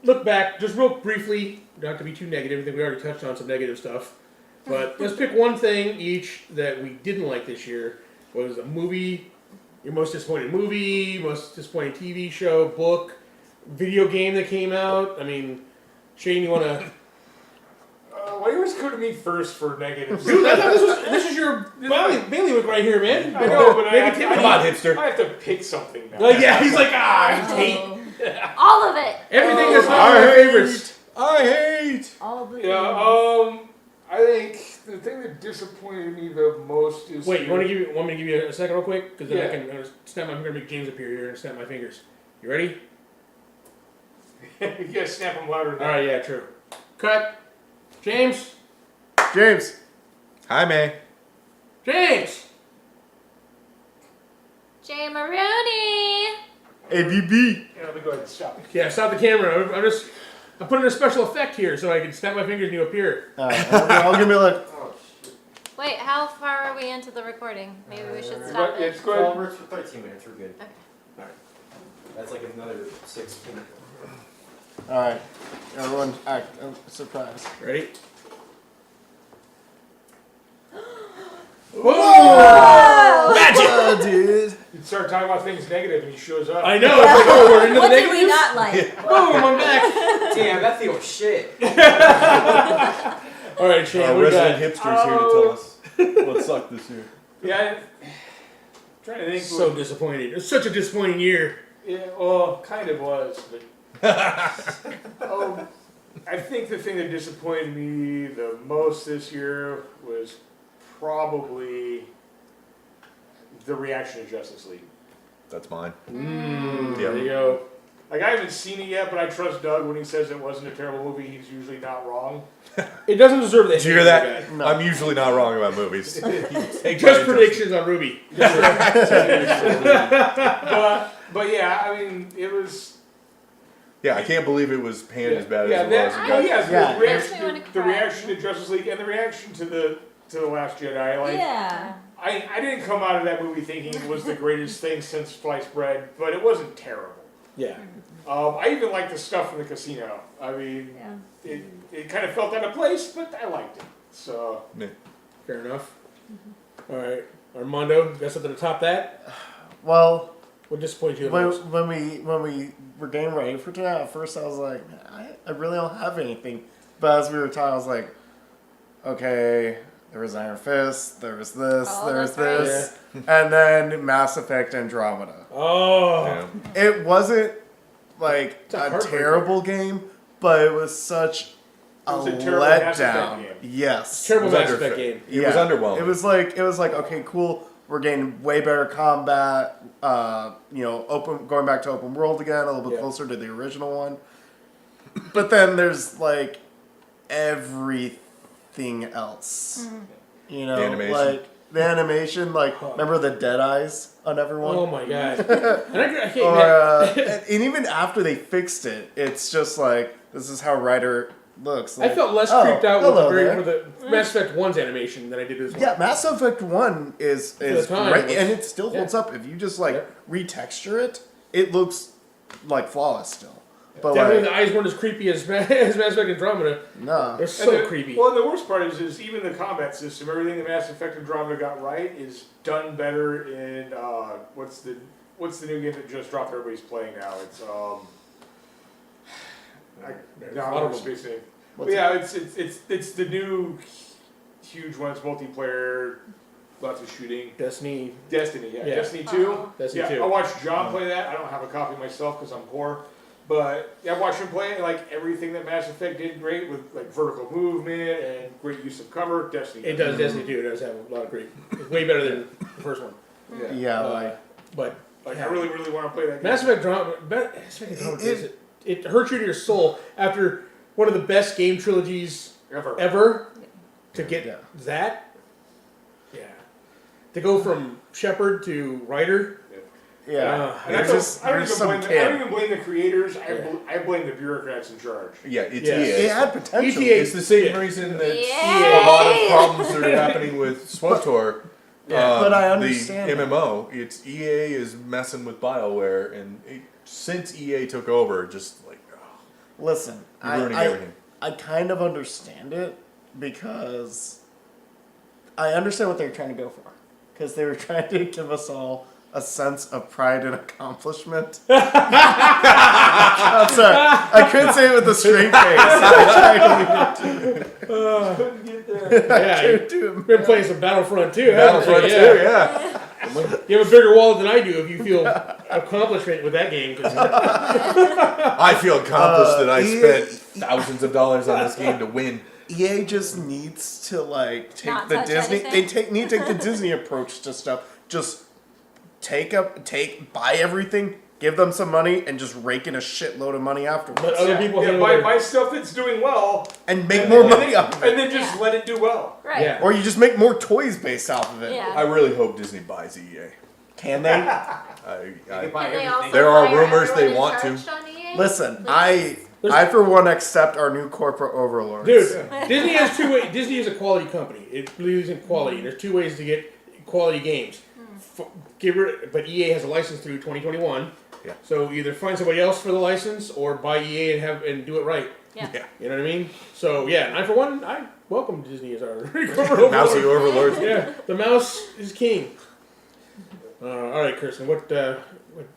look back, just real briefly, not to be too negative, I think we already touched on some negative stuff. But let's pick one thing each that we didn't like this year. What was a movie, your most disappointing movie, most disappointing TV show, book, video game that came out? I mean, Shane, you want to... Why you always come to me first for negatives? Dude, I thought this is your bailiwick right here, man. I know, but Come on, hipster. I have to pick something now. Well, yeah, he's like, I hate All of it. everything that's not my favorites. I hate. All the Yeah, I think the thing that disappointed me the most is... Wait, want me to give you a second real quick? Because then Yeah. I can snap. I'm going to make James appear here and snap my fingers. You ready? You gotta snap them louder All now. right, yeah, true. Cut. James. James. Hi, May. James. Jay Maroney. ABB. Yeah, let me go ahead and stop it. Yeah, stop the camera. I'm putting a special effect here so I can snap my fingers and you appear. I'll give me a look. Oh, shit. Wait, how far are we into the recording? Maybe we should stop Yeah, it. it's good. We're for 13 minutes. We're good. Okay. Alright. That's like another 16. All right, everyone, act surprised. Ready? Whoa! Magic, dude. You start talking about things negative and he shows up. I know. It's like, oh, we're into What the did we negatives. not like? Boom, I'm back. Damn, that feels shit. All right, Shane, Our we resident got hipster's here to tell us what sucked this year. Yeah, I'm trying to think. so disappointed. It was such a disappointing year. Yeah, well, kind of was, but I think the thing that disappointed me the most this year was probably the reaction to Justice League. That's mine. There you go. Like, I haven't seen it yet, but I trust Doug when he says it wasn't a terrible movie. He's usually not wrong. It doesn't deserve that. Did you hear that? No. I'm usually not wrong about movies. Just predictions on Ruby. But yeah, I mean, it was. Yeah, I can't believe it was panned as bad yeah, as it was. that- It got- yes, Yeah. the Makes me wanna reaction, cry. the reaction to Justice League and the reaction to the Last Jedi. Like, Yeah. I didn't come out of that movie thinking it was the greatest thing since sliced bread, but it wasn't terrible. Yeah. I even liked the stuff from the casino. I mean, Yeah. it kind of felt out of place, but I liked it. So Fair enough. All right, Armando, got something to top that? Well, What disappointed you the most? when we were getting ready for tonight, at first I was like, I really don't have anything. But as we were talking, I was like, okay, there was Iron Fist, there was this, Oh, there was that's this, and then Mass Effect Andromeda. Oh. Yeah. It wasn't like It's a a heartbreaker. terrible game, but it was such a was a terrible Mass Effect letdown. game. Yes. Terrible It was Mass under- Effect game. It was underwhelming. It was like okay, cool. We're getting way better combat. Going back to open world again, a little bit Yeah. closer to the original one. But then there's like everything else. You know, The animation. like the animation. Like remember the dead eyes on everyone. Oh my god. And I can't Or, and even after they fixed it, it's just like this is how Ryder looks. I Like, felt less oh, creeped out hello with there. the Mass Effect 1's animation than I did this one. Yeah, Mass Effect 1 is the time, great, it was- and it still holds up. If you just like retexture it, it looks like flawless still. But Definitely like, the eyes weren't as creepy as Mass Effect Andromeda. no. They're so And creepy. Well, the worst part is even the combat system, everything that Mass Effect Andromeda got right is done better in what's the new game that just dropped? Everybody's playing now. It's I There's don't a lot know of the them. space name. What's But yeah, it's the new huge one. It's multiplayer, lots of shooting. Destiny. Destiny, yeah. Yeah. Destiny 2. Oh. Destiny Yeah, 2. I watched John play that. I don't have a copy myself because I'm poor. But yeah, I watched him play it. Like everything that Mass Effect did great with like vertical movement and great use of cover. Destiny. It does. Destiny 2 does have a lot of great. It's way better than the first one. Yeah. Yeah, like But Like I really want to play that game. Mass Effect Andromeda, it hurts you to your soul after one of the best game trilogies ever to get Yeah. that. Yeah. To go from Shepard to Ryder. yeah. And I It's don't, just I don't there's even some blame the, I kid. don't even blame the creators. Yeah. I blame the bureaucrats in charge. Yeah, it's Yeah. EA. It had potential. ETA It's the same Yeah. reason that Yay! a lot of problems that are happening with SWTOR. Yeah, but I understand the that. MMO. It's EA is messing with BioWare, and since EA took over, just like Listen, You're ruining everything. I kind of understand it because I understand what they're trying to go for. Because they were trying to give us all a sense of pride and accomplishment. I'm sorry, I couldn't say it with a straight face. Couldn't get there. Yeah, we've been playing some Battlefront 2. Battlefront 2, yeah. You have a bigger wallet than I do if you feel accomplishment with that game. I feel accomplished that I spent thousands of dollars on this game to win. EA just needs to like take Not the touch Disney. anything? Need to take the Disney approach to stuff. Just buy everything, give them some money, and just rake in a shitload of money afterwards. But other people handle buy stuff that's doing well, and make more money off of it. and then just let it do well. Right. Yeah. Or you just make more toys based off of it. Yeah. I really hope Disney buys EA. Can they? They can buy And they everything. also There are hire rumors they everyone want to. charged on EA? Listen, Like, I for one accept our new corporate overlords. Dude, Disney has two ways. Disney is a quality company. It believes in quality. There's two ways to get quality games. But EA has a license through 2021. Yeah. So either find somebody else for the license or buy EA and do it right. Yeah. Yeah. You know what I mean? So yeah, I for one, I welcome Disney as our corporate Mousy overlord. overlords. Yeah, the mouse is king. All right, Kirsten, what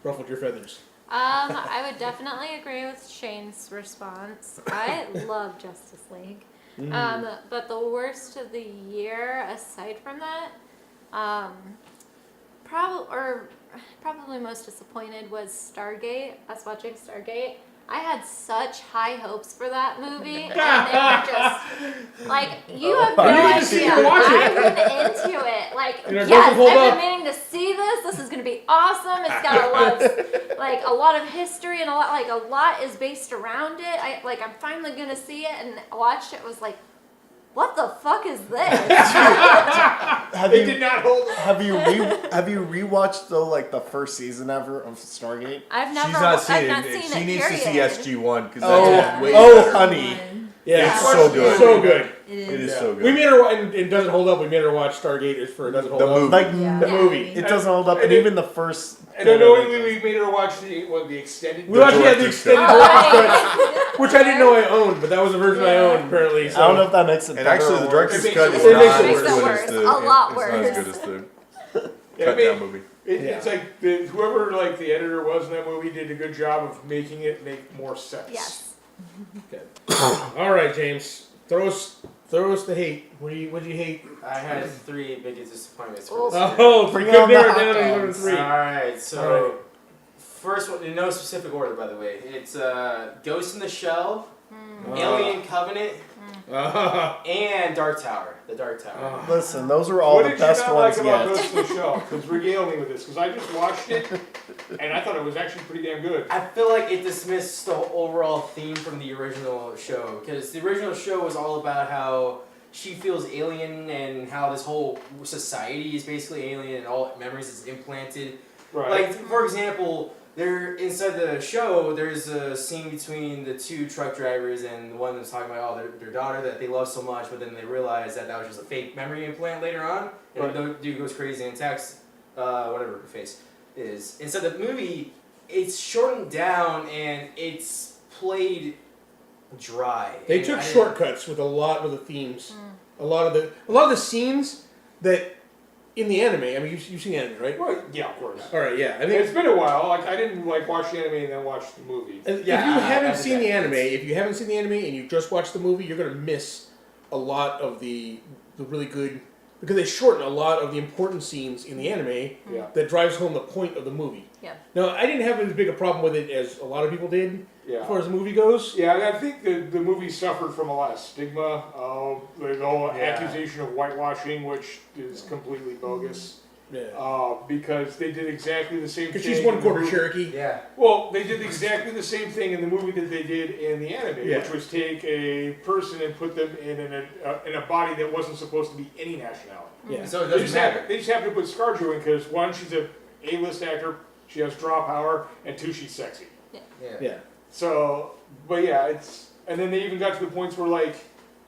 ruffled your feathers? I would definitely agree with Shane's response. I love Justice League. But the worst of the year, aside from that, probably most disappointed was Stargate. Us watching Stargate. I had such high hopes for that movie, and they were just like, you have no You need to see idea. it, watch it. I went into it like, You know, it yes, doesn't hold I've up. been meaning to see this. This is going to be awesome. It's got a lot of history, and a lot is based around it. I'm finally going to see it, and I watched it. Was like, what the fuck is this? They did not hold up. Have you rewatched though like the first season ever of Stargate? I've never. She's not I've seen not it. seen She it. needs to see period. SG1 because Oh, that's way oh, better. honey. Yeah, It's so good. So good. It is. It is Yeah. so good. We made her, and it doesn't hold up. We made her watch Stargate. It's for it doesn't hold The up. movie. Like Yeah. The movie. it doesn't hold up, and And it- even the first. And unknowingly, we made her watch the extended. We watched the director's extended cut. director's cut, which I didn't know I owned, but that was a version I owned apparently. So. I don't know if that makes it. And better actually, or the worse. director's It cut makes is it not worse. as It makes it good worse. as the. A lot It's not as worse. good as the Yeah, cut down movie. It's like whoever the editor was in that movie did a good job of making it make more sense. Yes. All right, James, throw us the hate. What did you hate? I had 3 biggest disappointments Oh. for this year. Oh, Bring we could on the narrow it hot down to dogs. number 3. Alright, so All right. first one, in no specific order by the way, it's Ghost in the Shell, Uh, Alien Covenant, uh, and Dark Tower. The Dark Tower. Listen, those are all What the did you best not ones like about yet. Ghost in the Shell? Because regale me with this, because I just watched it, and I thought it was actually pretty damn good. I feel like it dismissed the overall theme from the original show, because the original show was all about how she feels alien and how this whole society is basically alien and all memories is implanted. Right. Like, for example, inside the show, there's a scene between the 2 truck drivers and the one that's talking about their daughter that they love so much, but then they realize that was just a fake memory implant later on, and Right. the dude goes crazy and attacks whatever her face is. Instead, the movie, it's shortened down and it's played dry. they And took I didn't- shortcuts with a lot of the themes. A lot of the scenes that in the anime. I mean, you've seen the anime, right? Well, yeah, of course. All right, yeah. I I mean, think it's been a while. Like, I didn't watch the anime and then watch the movie. if Yeah, you I haven't did seen that. the anime, and you just watched the movie, you're gonna miss a lot of the really good because they shorten a lot of the important scenes in the anime Yeah. that drives home the point of the movie. Yeah. Now, I didn't have as big a problem with it as a lot of people did Yeah. as far as the movie goes. Yeah, and I think the movie suffered from a lot of stigma. The whole Yeah. accusation of whitewashing, which is completely bogus. Yeah. Because they did exactly the same thing. Because she's 1/4 in the movie. Cherokee. Yeah. Well, they did exactly the same thing in the movie that they did in the anime, Yeah. which was take a person and put them in a body that wasn't supposed to be any nationality. Yeah. So it They doesn't just, matter. they just happened to put ScarJo in because 1, she's a A-list actor, she has draw power, and 2, she's sexy. Yeah. Yeah. So, but yeah, and then they even got to the points where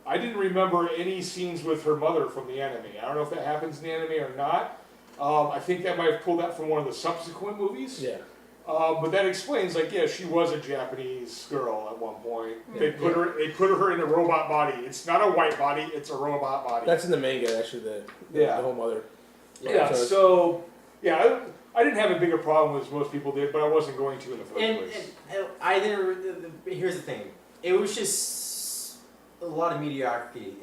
I didn't remember any scenes with her mother from the anime. I don't know if that happens in the anime or not. I think that might have pulled that from one of the subsequent movies. Yeah. But that explains, like, yeah, she was a Japanese girl at one point. They put her in a robot body. It's not a white body; it's a robot body. That's in the manga, actually. The whole mother. Yeah. So I didn't have a bigger problem as most people did, but I wasn't going to in the first place. And I didn't. Here's the thing: it was just a lot of mediocrity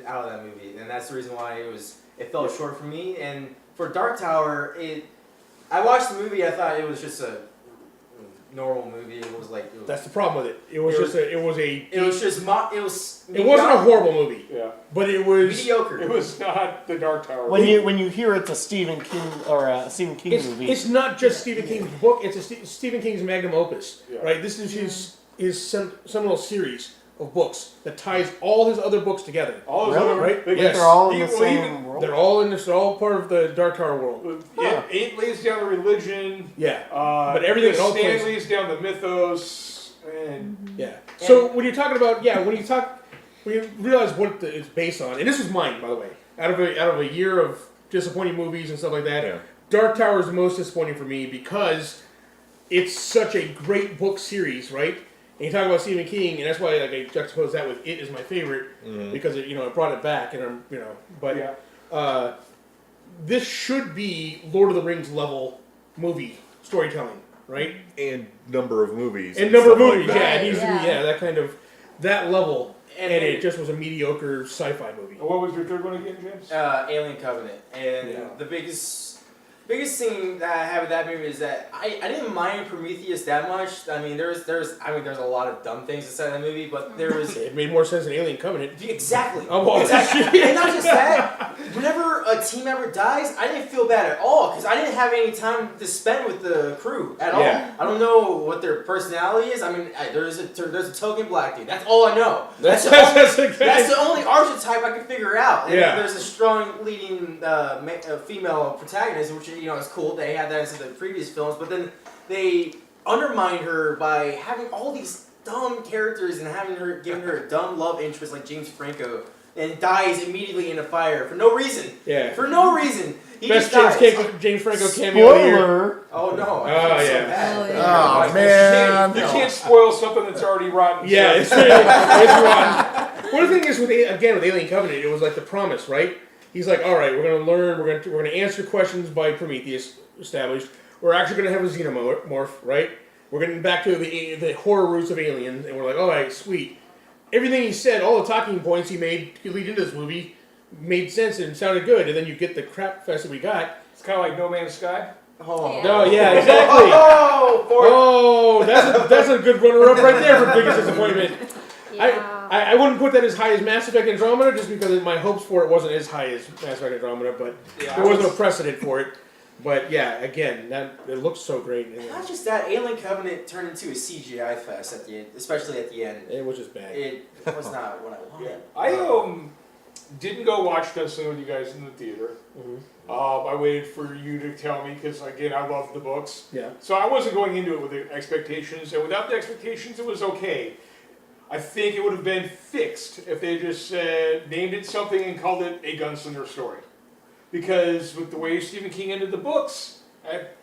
out of that movie, and that's the reason why it fell short for me. And for Dark Tower, I watched the movie. I thought it was just a normal movie. It was like that's the problem with it. It wasn't a horrible movie. Yeah, but it was mediocre. It was not the Dark Tower. When you hear it's a Stephen King movie, it's not just Stephen King's book. It's Stephen King's magnum opus, right? This is his seminal series of books that ties all his other books together. All his other, right? Yes. They're all in the same world. They're all in this. They're all part of the Dark Tower world. It lays down the religion. Yeah, but everything. Stan lays down the mythos. And so when you're talking about when you realize what it's based on, and this was mine, by the way, out of a year of disappointing movies and stuff like that, Dark Tower is the most disappointing for me because it's such a great book series, right? And you talk about Stephen King, and that's why I juxtapose that with It is my favorite because it brought it back, and this should be Lord of the Rings level movie storytelling, right? And number of movies. And number of movies, like it needs to be that kind of that level, and it just was a mediocre sci-fi movie. What was your third one again, James? Alien Covenant, and the biggest thing that I have with that movie is that I didn't mind Prometheus that much. I mean, there's a lot of dumb things inside that movie, but there was it made more sense than Alien Covenant. Exactly. Exactly. And not just that. Whenever a team member dies, I didn't feel bad at all because I didn't have any time to spend with the crew at all. I don't know what their personality is. I mean, there's a token black dude. That's all I know. That's the only archetype I can figure out. And there's a strong leading female protagonist, which is cool. They had that in some of the previous films, but then they undermined her by having all these dumb characters and giving her a dumb love interest like James Franco, and dies immediately in a fire for no reason. Yeah. For no reason. He Best just James Franco cameo of the year. Oh no. Oh man. You can't spoil something that's already rotten. Yeah, it's rotten. One of the things with Alien Covenant, it was like the promise, right? He's like, all right, we're going to learn, we're going to answer questions by Prometheus, established. We're actually going to have a xenomorph, right? We're getting back to the horror roots of aliens, and we're like, all right, sweet. Everything he said, all the talking points he made to lead into this movie made sense and sounded good, and then you get the crap fest that we got. It's kind of like No Man's Sky. Oh, no, yeah, exactly. That's a good runner-up right there for biggest disappointment. Yeah. I wouldn't put that as high as Mass Effect Andromeda just because my hopes for it wasn't as high as Mass Effect Andromeda, but there was no precedent for it. But yeah, again, it looks so great. And not just that, Alien Covenant turned into a CGI fest at the end, especially at the end. It was just bad. It was not what I wanted. I didn't go watch Gunslinger with you guys in the theater. Mm-hmm. I waited for you to tell me because, again, I love the books. Yeah. So I wasn't going into it with the expectations, and without the expectations, it was okay. I think it would have been fixed if they just named it something and called it a Gunslinger story. Because with the way Stephen King ended the books,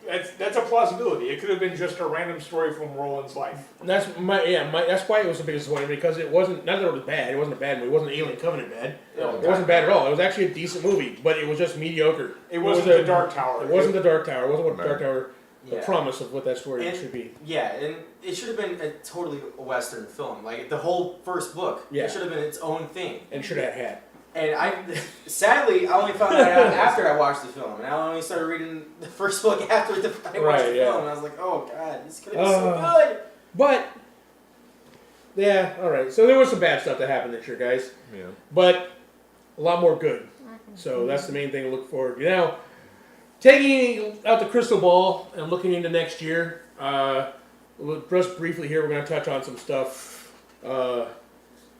that's a plausibility. It could have been just a random story from Roland's life. That's that's why it was a big disappointment because it wasn't. Not that it was bad. It wasn't a bad movie. It wasn't Alien Covenant bad. No, it wasn't bad at all. It was actually a decent movie, but it was just mediocre. It wasn't the Dark Tower. It wasn't the Dark Tower. It wasn't what Dark Tower. The promise of what that story should be. Yeah, and it should have been a totally Western film. Like the whole first book, it should have been its own thing. And should have had. And sadly, I only found that out after I watched the film. And I only started reading the first book after I watched the film. And I was like, oh god, this could have been so good. But yeah, all right. So there was some bad stuff that happened this year, guys. Yeah. But a lot more good. So that's the main thing to look forward to. Now, taking out the crystal ball and looking into next year, just briefly here, we're going to touch on some stuff.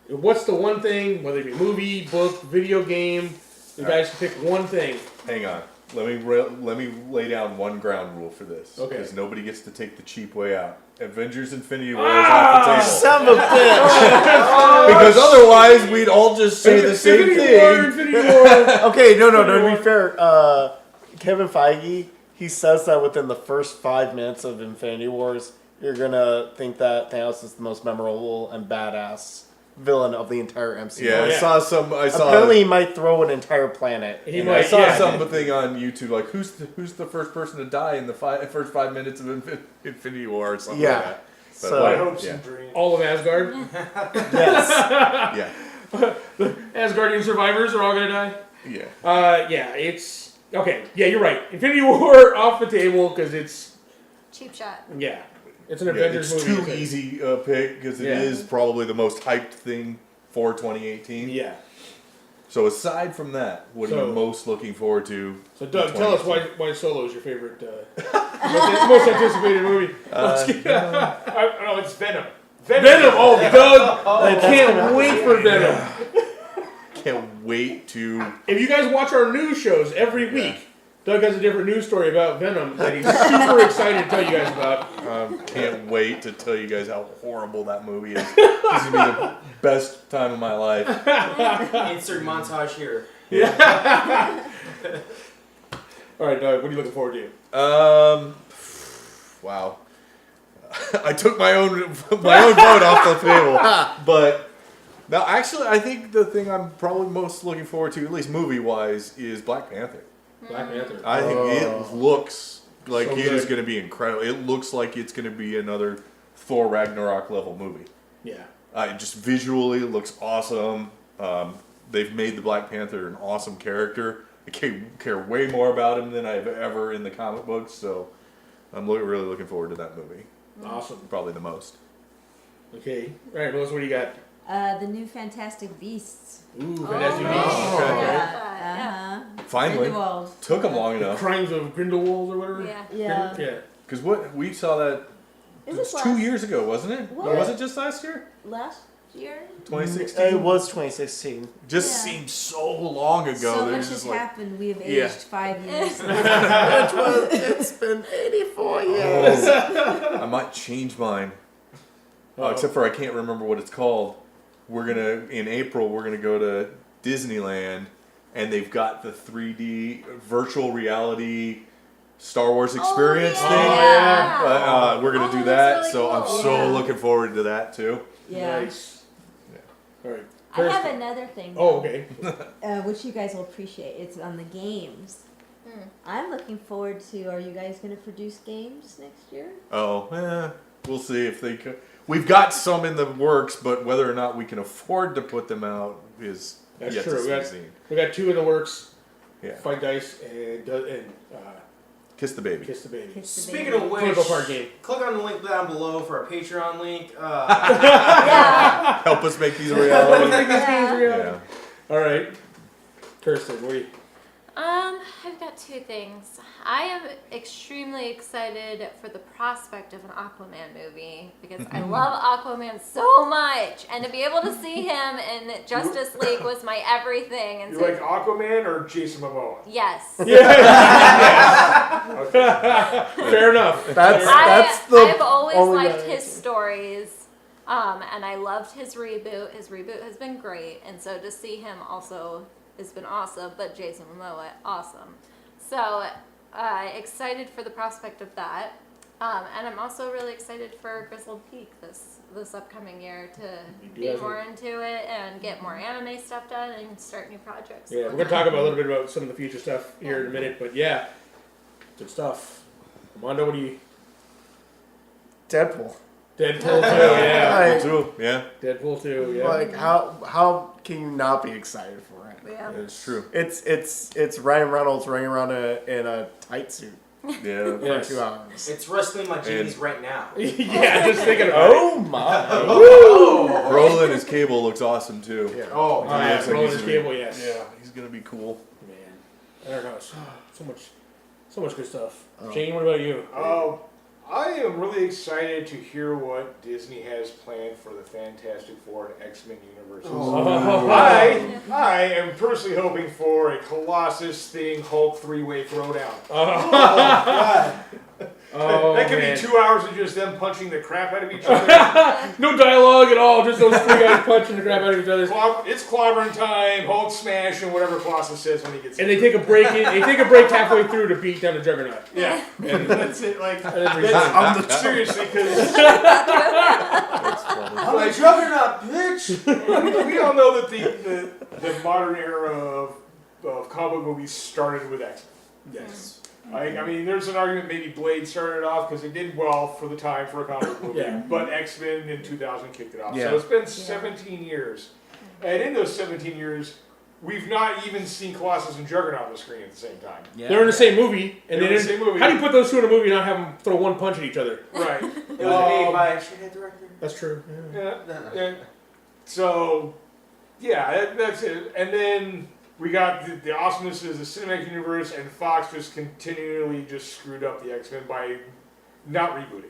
What's the one thing, whether it be movie, book, video game, you guys can pick one thing. Hang on. Let me lay down one ground rule for this. Okay. Because nobody gets to take the cheap way out. Avengers Infinity War is off the table. Son of a bitch! Because otherwise, we'd all just say the same thing. Infinity War. Okay, no, to be fair, Kevin Feige, he says that within the first 5 minutes of Infinity Wars, you're gonna think that Thanos is the most memorable and badass villain of the entire MCU. Yeah, I saw. Apparently, he might throw an entire planet. I saw something on YouTube like who's the first person to die in the first 5 minutes of Infinity War or something like that. But So My hopes and dreams. All of Asgard. yes, yeah, The Asgardian survivors are all gonna die. yeah. Yeah, it's okay. Yeah, you're right. Infinity War off the table because it's Cheap shot. it's an Yeah, Avengers it's movie. too easy pick because it Yeah. is probably the most hyped thing for 2018. Yeah. So aside from that, what are So- you most looking forard to? So Doug, in tell us 2018? why Solo is your favorite, most anticipated movie. No, it's Venom. Venom. Oh, Doug! I can't wait for Venom. Can't wait to. If you guys watch our news shows every week, Doug has a different news story about Venom that he's super excited to tell you guys about. Can't wait to tell you guys how horrible that movie is. This is gonna be the best time of my life. Insert montage here. All right, Doug, what are you looking forward to? Wow. I took my own vote off the table, but now actually, I think the thing I'm probably most looking forward to, at least movie-wise, is Black Panther. Black Panther. I think it looks like So it is good. going to be incredible. It looks like it's going to be another Thor Ragnarok level movie. Yeah. It just visually looks awesome. They've made the Black Panther an awesome character. I care way more about him than I've ever in the comic books, so I'm really looking forward to that movie. Awesome. Probably the most. Okay. All right, Melissa, what do you got? The new Fantastic Beasts. Ooh, Fantastic Oh, Beasts. okay. Yeah. Finally. Grindelwald. Took them long The enough. Crimes of Grindelwald or whatever? Yeah. Yeah. Yeah. Because we saw that Is it was this 2 last- years ago, wasn't it? What? Or was it just last year? Last year? 2016? it was 2016. Just Yeah. seems so long ago. So There's much has just like, happened. We have Yeah. aged 5 years. It's been 84 years. I might change mine. Except for I can't remember what it's called. In April, we're gonna go to Disneyland, and they've got the 3D virtual reality Star Wars experience yeah. thing. Yeah. We're gonna Oh, do that's that, really so I'm cool. so Yeah. looking forward to that too. Yeah. Nice. All right. I have Kirsten. another thing. Oh, though, okay. which you guys will appreciate. It's on the games. I'm looking forward to. Are you guys going to produce games next year? We'll see if they could. We've got some in the works, but whether or not we can afford to put them out is That's yet true. to be seen. We got 2 in the works. Yeah. Fight Dice and Kiss the baby. Kiss the Baby. Kiss the Speaking baby. of which, Clinical part game. click on the link down below for our Patreon link. Yeah. Help us make these a reality. Yeah. Yeah. All right. Kirsten, what do you... I've got 2 things. I am extremely excited for the prospect of an Aquaman movie because I love Aquaman so much, and to be able to see him in Justice League was my everything. And You so, like Aquaman or Jason Momoa? yes. Fair enough. That's the I've always only liked way. his stories, and I loved his reboot. His reboot has been great, and so to see him also has been awesome. But Jason Momoa, awesome. So excited for the prospect of that, and I'm also really excited for Grizzled Geek this upcoming year to be more into it and get more anime stuff done and start new projects. Yeah, we're going to talk about a little bit about some of the future stuff here in a minute, but yeah, good stuff. Mondo, what do you... Deadpool. Deadpool 2, yeah. Too. Yeah. Deadpool 2, yeah. Like how can you not be excited for it? Yeah. It's true. It's Ryan Reynolds running around in a tight suit Yeah. for Yes. 2 hours. It's wrestling my jeans right now. Yeah, just thinking about it. Oh my! Oh. Rolling his cable looks awesome too. Yeah. Oh, Oh, yeah, looks like rolling he's his gonna be- cable, yes. Yeah, he's gonna be cool. Man, I don't know. So much good stuff. Shane, what about you? I am really excited to hear what Disney has planned for the Fantastic Four and X-Men universes. I am personally hoping for a Colossus Thing Hulk 3-way throwdown. Oh, That could man. be 2 hours of just them punching the crap out of each other. No dialogue at all. Just those three guys punching the crap out of each other. It's clobbering time, Hulk smash, and whatever Colossus says when he gets And they take a break. They take a break halfway through to beat down the Juggernaut. Yeah. And That's it. Like, that's seriously, because That's funny. I'm a juggernaut, bitch. we all know that the modern era of comic book movies started with X-Men. yes. I mean, there's an argument maybe Blade started off because it did well for the time for a comic book movie, Yeah. but X-Men in 2000 kicked it off. Yeah. So it's been 17 years. And in those 17 years, we've not even seen Colossus and Juggernaut on the screen at the same time. Yeah. They're in the same movie. And They're in the then same movie. how do you put those two in a movie and not have them throw one punch at each other? Right. It was made by a shithead director. That's true. Yeah. Yeah. So, yeah, that's it. And then we got the awesomeness of the cinematic universe, and Fox just continually just screwed up the X-Men by not rebooting.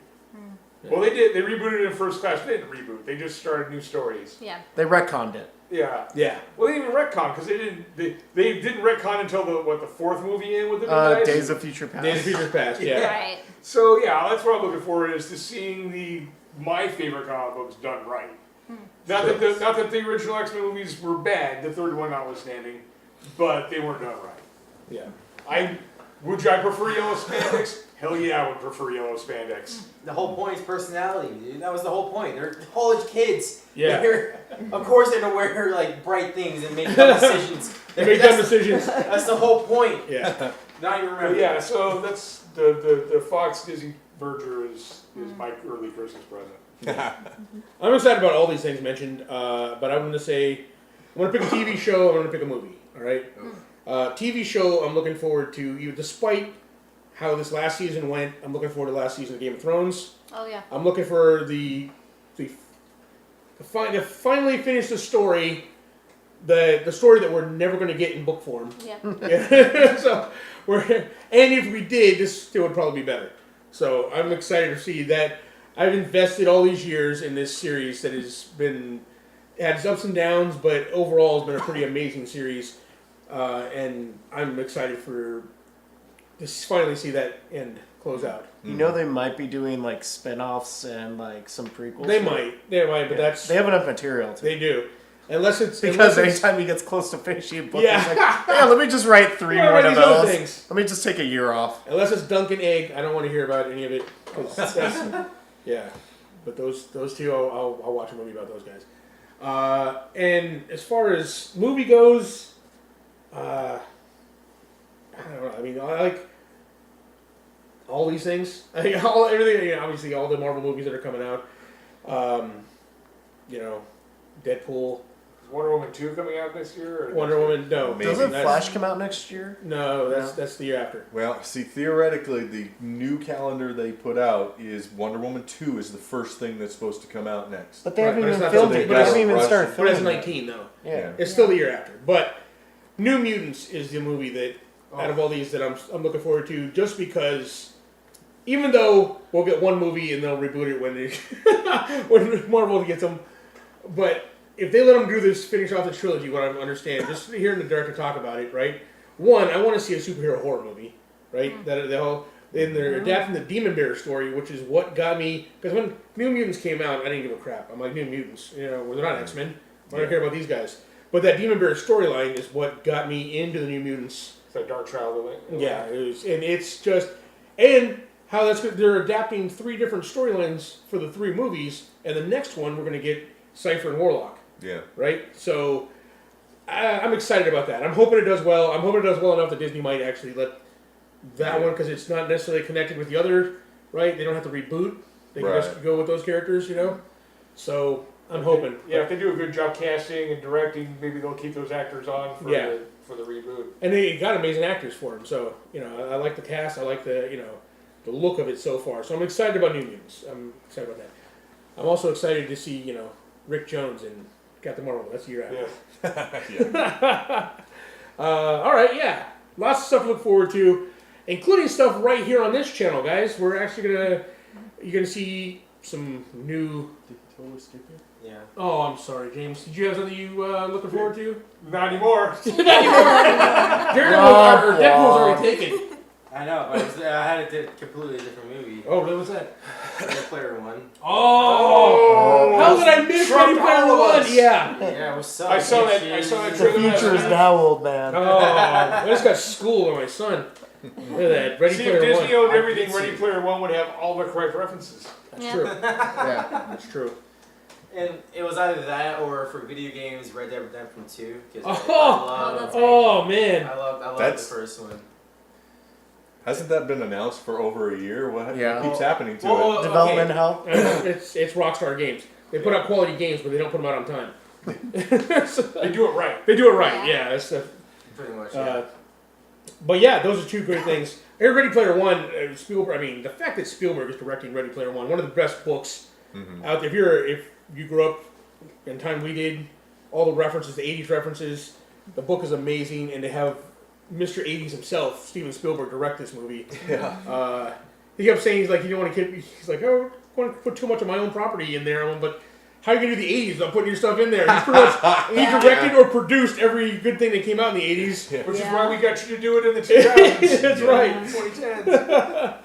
Well, they did. They rebooted in First Class. They didn't reboot. They just started new stories. Yeah. They retconned it. Yeah. Yeah. Well, they didn't even retcon because they didn't retcon until the fourth movie in with the new guys. Days of Future Past. Days of Future Past. Yeah. Right. So yeah, that's what I'm looking for is to seeing my favorite comic books done right. Not that the original X-Men movies were bad, the third one notwithstanding, but they weren't done right. Yeah. Would I prefer yellow spandex? Hell yeah, I would prefer yellow spandex. The whole point is personality, dude. That was the whole point. They're college kids. Yeah. Of course they're gonna wear like bright things and make dumb decisions. They make dumb decisions. That's the whole point. Yeah. Now you But remember. yeah, so that's the Fox Disney merger is my early Christmas present. I'm excited about all these things mentioned, but I'm going to say I'm going to pick a TV show. I'm going to pick a movie. All right. TV show. I'm looking forward to. Despite how this last season went, I'm looking forward to last season of Game of Thrones. Oh yeah. I'm looking for to finally finish the story, the story that we're never going to get in book form. Yeah. Yeah. So and if we did, this still would probably be better. So I'm excited to see that. I've invested all these years in this series that had its ups and downs, but overall has been a pretty amazing series. And I'm excited to finally see that end close out. You know they might be doing like spin-offs and like some prequels. They might, but that's they have enough material to. they do. Unless it's Because anytime he gets close to finishing a book, Yeah. he's like, yeah, let me just write three Yeah, more write these other novellas. things. Let me just take a year off. Unless it's Dunk and Egg, I don't want to hear about any of it. 'Cause that's, yeah, but those two, I'll watch a movie about those guys. And as far as movie goes, I don't know. I mean, I like all these things. I think everything. You know, obviously, all the Marvel movies that are coming out. Deadpool, Wonder Woman 2 coming out next year? Or Wonder Woman. No, Amazing. Doesn't that's- Flash come out next year? No, that's the year after. Well, see, theoretically, the new calendar they put out is Wonder Woman 2 is the first thing that's supposed to come out next. But they Right, haven't but it's even not filmed till it. they They haven't got even Rush. started But filming it's it. 19 though. Yeah. It's still the year after. But New Mutants is the movie that, out of all these, that I'm looking forward to, just because, even though we'll get one movie and they'll reboot it when Marvel gets them, but if they let them do this, finish off the trilogy, what I understand, just hearing the director talk about it, right? One, I want to see a superhero horror movie, right? That they're adapting the Demon Bear story, which is what got me, because when New Mutants came out, I didn't give a crap. I'm like, New Mutants, well, they're not X-Men. I don't care about these guys. But that Demon Bear storyline is what got me into the New Mutants. It's like Dark Child. Yeah, it was, and it's just, and how that's good. They're adapting 3 different storylines for the 3 movies, and the next one we're going to get Cypher and Warlock, Yeah. right? So I'm excited about that. I'm hoping it does well. I'm hoping it does well enough that Disney might actually let that one, because it's not necessarily connected with the other, right? They don't have to reboot. They can just go with those characters, So I'm hoping. Yeah, if they do a good job casting and directing, maybe they'll keep those actors on for the reboot. And they got amazing actors for them, so I like the cast. I like the the look of it so far. So I'm excited about New Mutants. I'm excited about that. I'm also excited to see Rick Jones in Captain Marvel. That's the year after. Yeah. All right, yeah, lots of stuff to look forward to, including stuff right here on this channel, guys. We're actually you're gonna see some new. Did you totally skip it? Yeah. Oh, I'm sorry, James. Did you have something you looking forward to? Not anymore. Daredevil or Deadpool's already taken. I know, but I had a completely different movie. Oh, what was that? Ready Player One. Oh! How did I miss Ready Player One? Yeah. Yeah, what's up? I saw that The trailer. future is now, old man. Oh, I just got schooled on my son. Look at that. Ready See, Player if Disney One. owned everything, Ready Player One would have all the correct references. That's Yeah. true. Yeah, that's true. And it was either that or for video games, Red Dead Redemption 2. Because that's Oh, man. I love the That's- first one. Hasn't that been announced for over a year? What Yeah. keeps happening to Well, it? Development hell. It's Rockstar Games. They put out quality games, but they don't put them out on time. They do it right. They do it right, yeah. That's the, Pretty much, yeah. but yeah, those are two great things. Ready Player One, Spielberg. I mean, the fact that Spielberg is directing Ready Player One, one of the best books out there. If you grew up in time we did, all the references, the '80s references, the book is amazing, and to have Mr. '80s himself, Steven Spielberg, direct this movie. Yeah. He kept saying he's don't want to keep. He's like, oh, I want to put too much of my own property in there, but. How are you gonna do the '80s without putting your stuff in there? He's pretty much, he directed or produced every good thing that came out in the '80s. Yeah. Which is why we got you to do it in the 2000s. That's right. 2010s.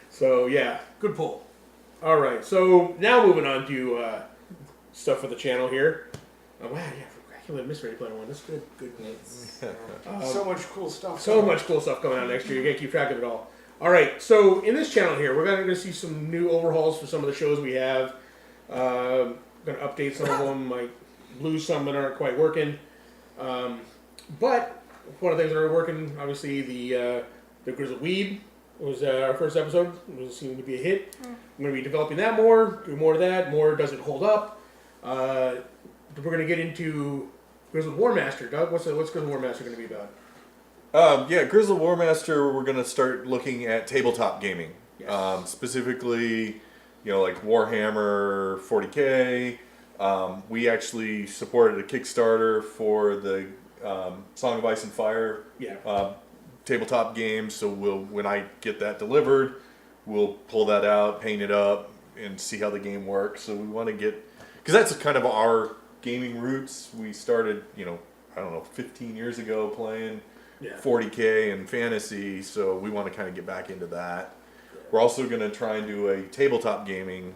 So yeah, good pull. All right, so now moving on to stuff for the channel here. Oh wow, yeah, I can't miss Ready Player One. That's good. Good. So much cool stuff. So much cool stuff coming out next year. You gotta keep track of it all. All right, so in this channel here, we're gonna see some new overhauls for some of the shows we have. Gonna update some of them. Might lose some that aren't quite working. But one of the things that are working, obviously, the Grizzled Weeb was our first episode. It seemed to be a hit. I'm going to be developing that more, do more of that. More does it hold up? We're going to get into Grizzled War Master. Doug, what's Grizzled War Master going to be about? Yeah, Grizzled War Master, we're going to start looking at tabletop gaming. Yes. Specifically, like Warhammer 40K. We actually supported a Kickstarter for the Song of Ice and Fire tabletop game. So when I get that delivered, we'll pull that out, paint it up, and see how the game works. So we want to get, because that's kind of our gaming roots. We started, 15 years ago playing 40K and fantasy. So we want to kind of get back into that. We're also going to try and do a tabletop gaming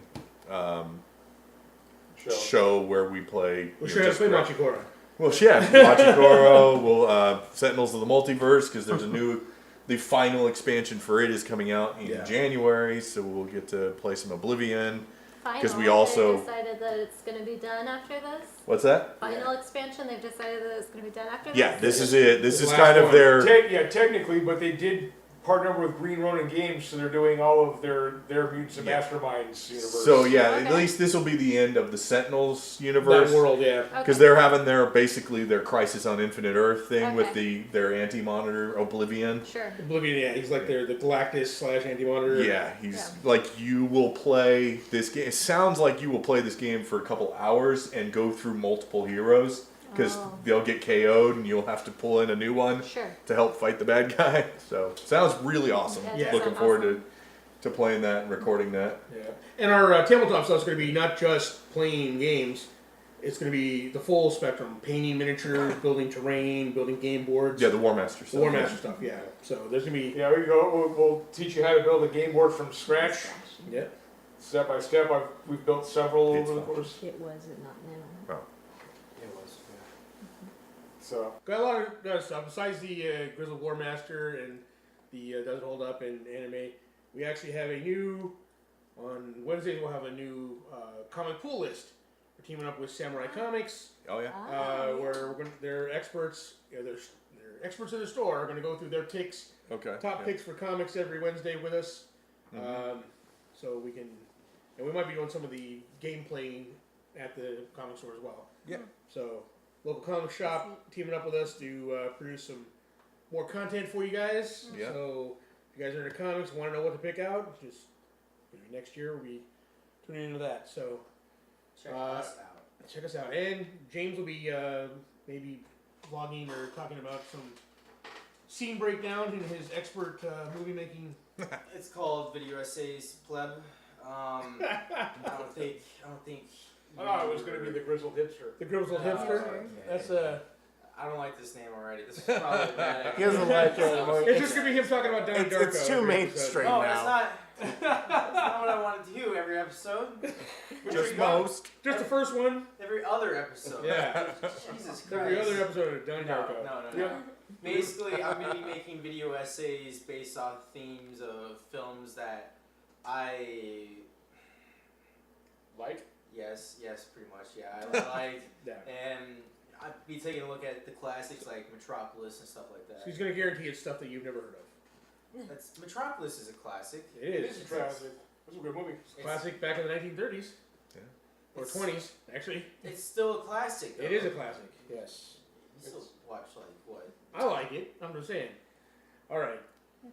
show where we play. We're sure how to play Machikoro. Well, yeah, Machikoro. We'll Sentinels of the Multiverse, because there's the final expansion for it is coming out in January, so we'll get to play some Oblivion. Because we also they've decided that it's going to be done after this. What's that? Final expansion. They've decided that it's going to be done after this. Yeah, this is it. This is last kind of one. their. Technically, but they did partner with Green Ronin Games, so they're doing all of their Mutants and Masterminds universe. So yeah, Okay. at least this will be the end of the Sentinels universe. That world, yeah. Because they're having their Crisis on Infinite Earth thing with their anti-monitor Oblivion. Sure. Oblivion, yeah, he's like the Galactus / Anti-Monitor. Yeah, he's like, you will play this game. It sounds like you will play this game for a couple hours and go through multiple heroes, because they'll get KO'd and you'll have to pull in a new one to help fight the bad guy. So sounds really awesome. Yeah, Looking forward to playing that and recording that. Yeah. And our tabletop stuff is going to be not just playing games. It's going to be the full spectrum: painting miniatures, building terrain, building game boards. Yeah, the War Master stuff. The War Master stuff, yeah. So there's going to be... Yeah, we go. We'll teach you how to build a game board from scratch, Yeah. step by step. We've built several over the course. It was it not now. It was. So Got a lot of other stuff. Besides the Grizzled War Master and the Does It Hold Up in anime, we actually have a new... On Wednesdays, we'll have a new comic pool list. We're teaming up with Samurai Comics. Oh yeah. Where their experts, they're experts in the store, are going to go through their picks, top picks for comics every Wednesday with us. So we can, and we might be doing some of the game playing at the comic store as well. Yeah. So local comic shop teaming up with us to produce some more content for you guys. Yeah. So if you guys are into comics, want to know what to pick out, just next year we'll be tuning into that. So. Check us out. And James will be maybe vlogging or talking about some scene breakdown in his expert movie making. It's called Video Essays Pleb. I don't think. I thought it was going to be the Grizzled Hipster. The Grizzled Hipster. okay. That's I don't like this name already. This is probably bad. He doesn't like it. It's just gonna be him talking about Donnie Darko. It's too every mainstream episode. No, now. that's not what I want to do every episode. Just most. Just the first one. Every other episode. Yeah. Jesus Christ. Every other episode of Donnie Darko. No. Basically, I'm going to be making video essays based on themes of films that I... Like? Yes, pretty much, yeah. I like, Yeah. and I'd be taking a look at the classics like Metropolis and stuff like that. So he's gonna guarantee it's stuff that you've never heard of. That's Metropolis is a classic. It It is. is a classic. It's a good movie. Classic back in the 1930s. Yeah. Or It's- 20s, actually. It's still a classic. Though. It is a classic, yes. You still watch like what? I like it. I'm just saying. All right.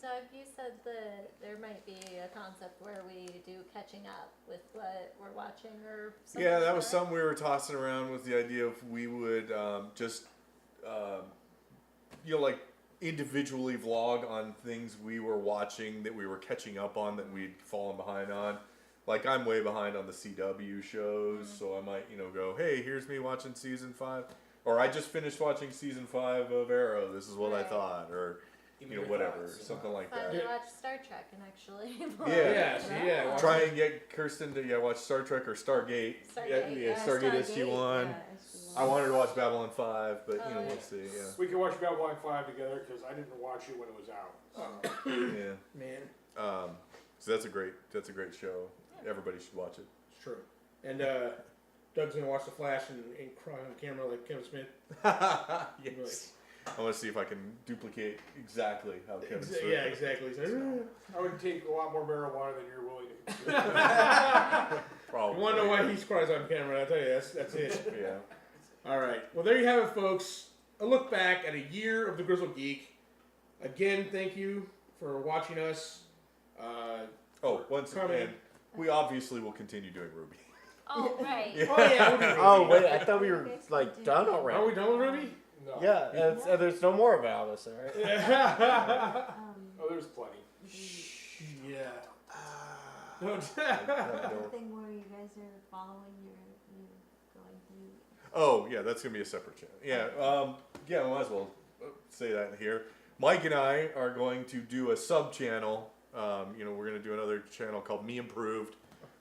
Doug, you said that there might be a concept where we do catching up with what we're watching or something. Yeah, that like was something we were tossing around with the idea of we would just, like individually vlog on things we were watching that we were catching up on that we'd fallen behind on. Like I'm way behind on the CW shows, so I might, go, hey, here's me watching season 5. Or I just finished watching season 5 of Arrow. This is what I Right. thought. Or, Give me your whatever. thoughts. Something like Finally that. watch Star Trek and actually. Yeah. So yeah. Try and get Kirsten to watch Star Trek or Stargate. Stargate, Stargate SG-1. Yeah, SG-1. I wanted to watch Babylon 5, but Oh, we'll yeah. see. Yeah. We can watch Babylon 5 together because I didn't watch it when it was out. Yeah. Man, So that's a great show. Everybody should watch it. it's true. And Doug's gonna watch The Flash and cry on camera like Kevin Smith. Yes. I want to see if I can duplicate exactly how Kevin Smith. Yeah, exactly. So, I would take a lot more marijuana than you're willing to consume. Probably. you want to know why he cries on camera? I'll tell you, that's it. Yeah. All right. Well, there you have it, folks. A look back at a year of the Grizzled Geek. Again, thank you for watching us. Once Comment. again, we obviously will continue doing Ruby. Oh, right. Yeah. Oh yeah. We'll do Ruby. Oh wait, I thought we were like done Are already. we done with Ruby? No. Yeah, and there's no more of it, obviously, right? Oh, there's plenty. Yeah. Anything where you guys are following you're going through. Oh yeah, that's gonna be a separate channel. Yeah. Yeah. We might as well say that here. Mike and I are going to do a sub channel. We're going to do another channel called Me Improved,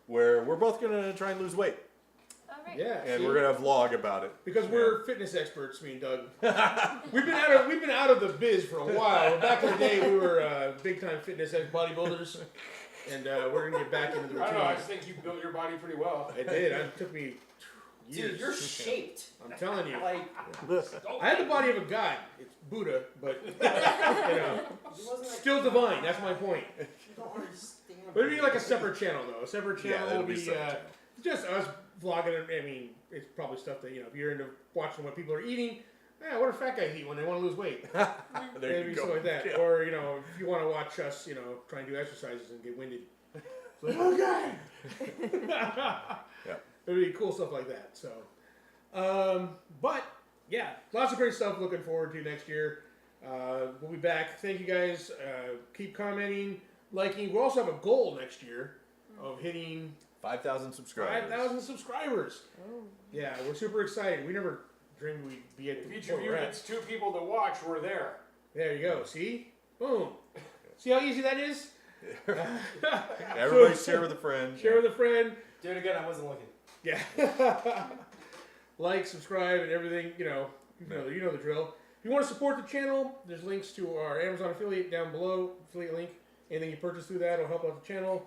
where we're both going to try and lose weight, All right. Yeah. and see? we're going to vlog about it. Because we're fitness experts, me and Doug. we've been out of the biz for a while. Back in the day, we were big time fitness bodybuilders, and we're gonna get back into the I don't know. I routine. just think you built your body pretty well. I did. It took me years. Dude, you're shaped. I'm telling you. Like, I had the body of a god. It's Buddha, but you wasn't like, still divine. That's my point. you don't understand. But it'd be like a separate channel, though. A separate channel it'll will be be separate. just us vlogging. I mean, it's probably stuff that if you're into watching what people are eating. Yeah, what do fat guys eat when they want to lose weight? There Maybe you something go. like that. Yeah. Or, if you want to watch us, try and do exercises and get winded. It's like, oh, God! Yeah. It'd be cool stuff like that. So, but, yeah, lots of great stuff looking forward to next year. We'll be back. Thank you guys. Keep commenting, liking. We'll also have a goal next year of hitting 5,000 subscribers. 5,000 subscribers. Oh. Yeah, we're super excited. We never dreamed we'd be at If the each point of you we're at. gets 2 people to watch, we're there. There you go. See? Boom. See how easy that is? Everybody share with a friend. Share with a friend. Do it again, I wasn't looking. Yeah. Like, subscribe, and everything. You know the drill. If you want to support the channel, there's links to our Amazon affiliate down below. Affiliate link. Anything you purchase through that will help out the channel.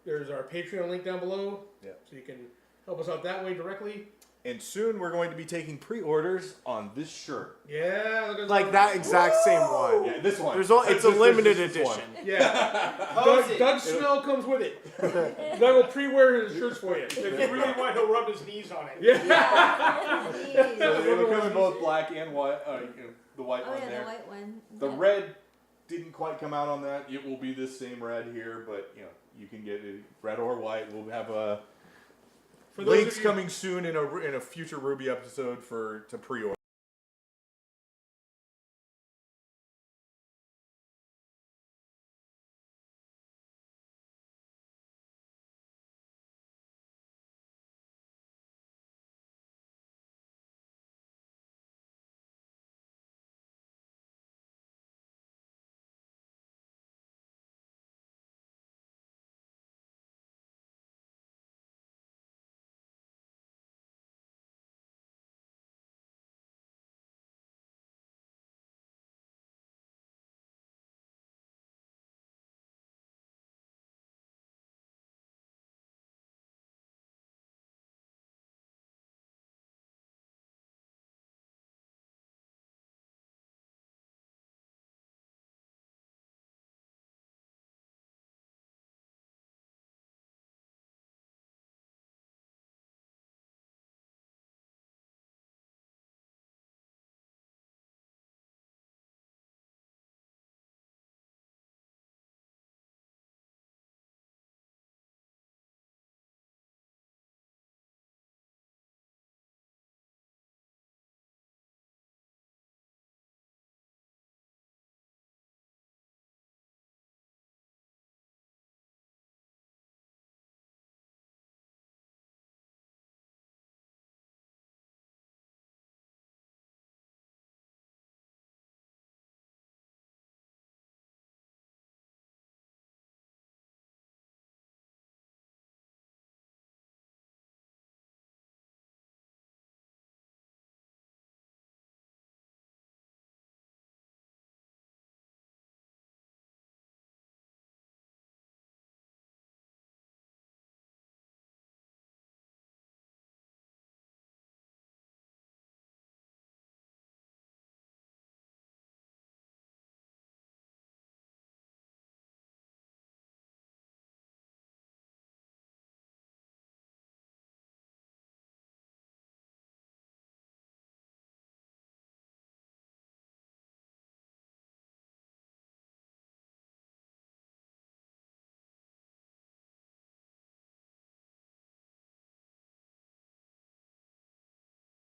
There's our Patreon link down below. Yeah. So you can help us out that way directly. And soon we're going to be taking pre-orders on this shirt. Yeah. Look at Like that exact same one. Yeah, this one. It's a limited edition. Yeah. Pose it. Doug's smell comes with it. Doug will pre-wear his shirts for you. If you really want, he'll rub his knees on it. Jeez. It'll come in both black and white. The white Oh one yeah, there. the white one. The Yeah. red didn't quite come out on that. It will be this same red here, but you can get it red or white. We'll have For those links of you- coming soon in a future Ruby episode to pre-order.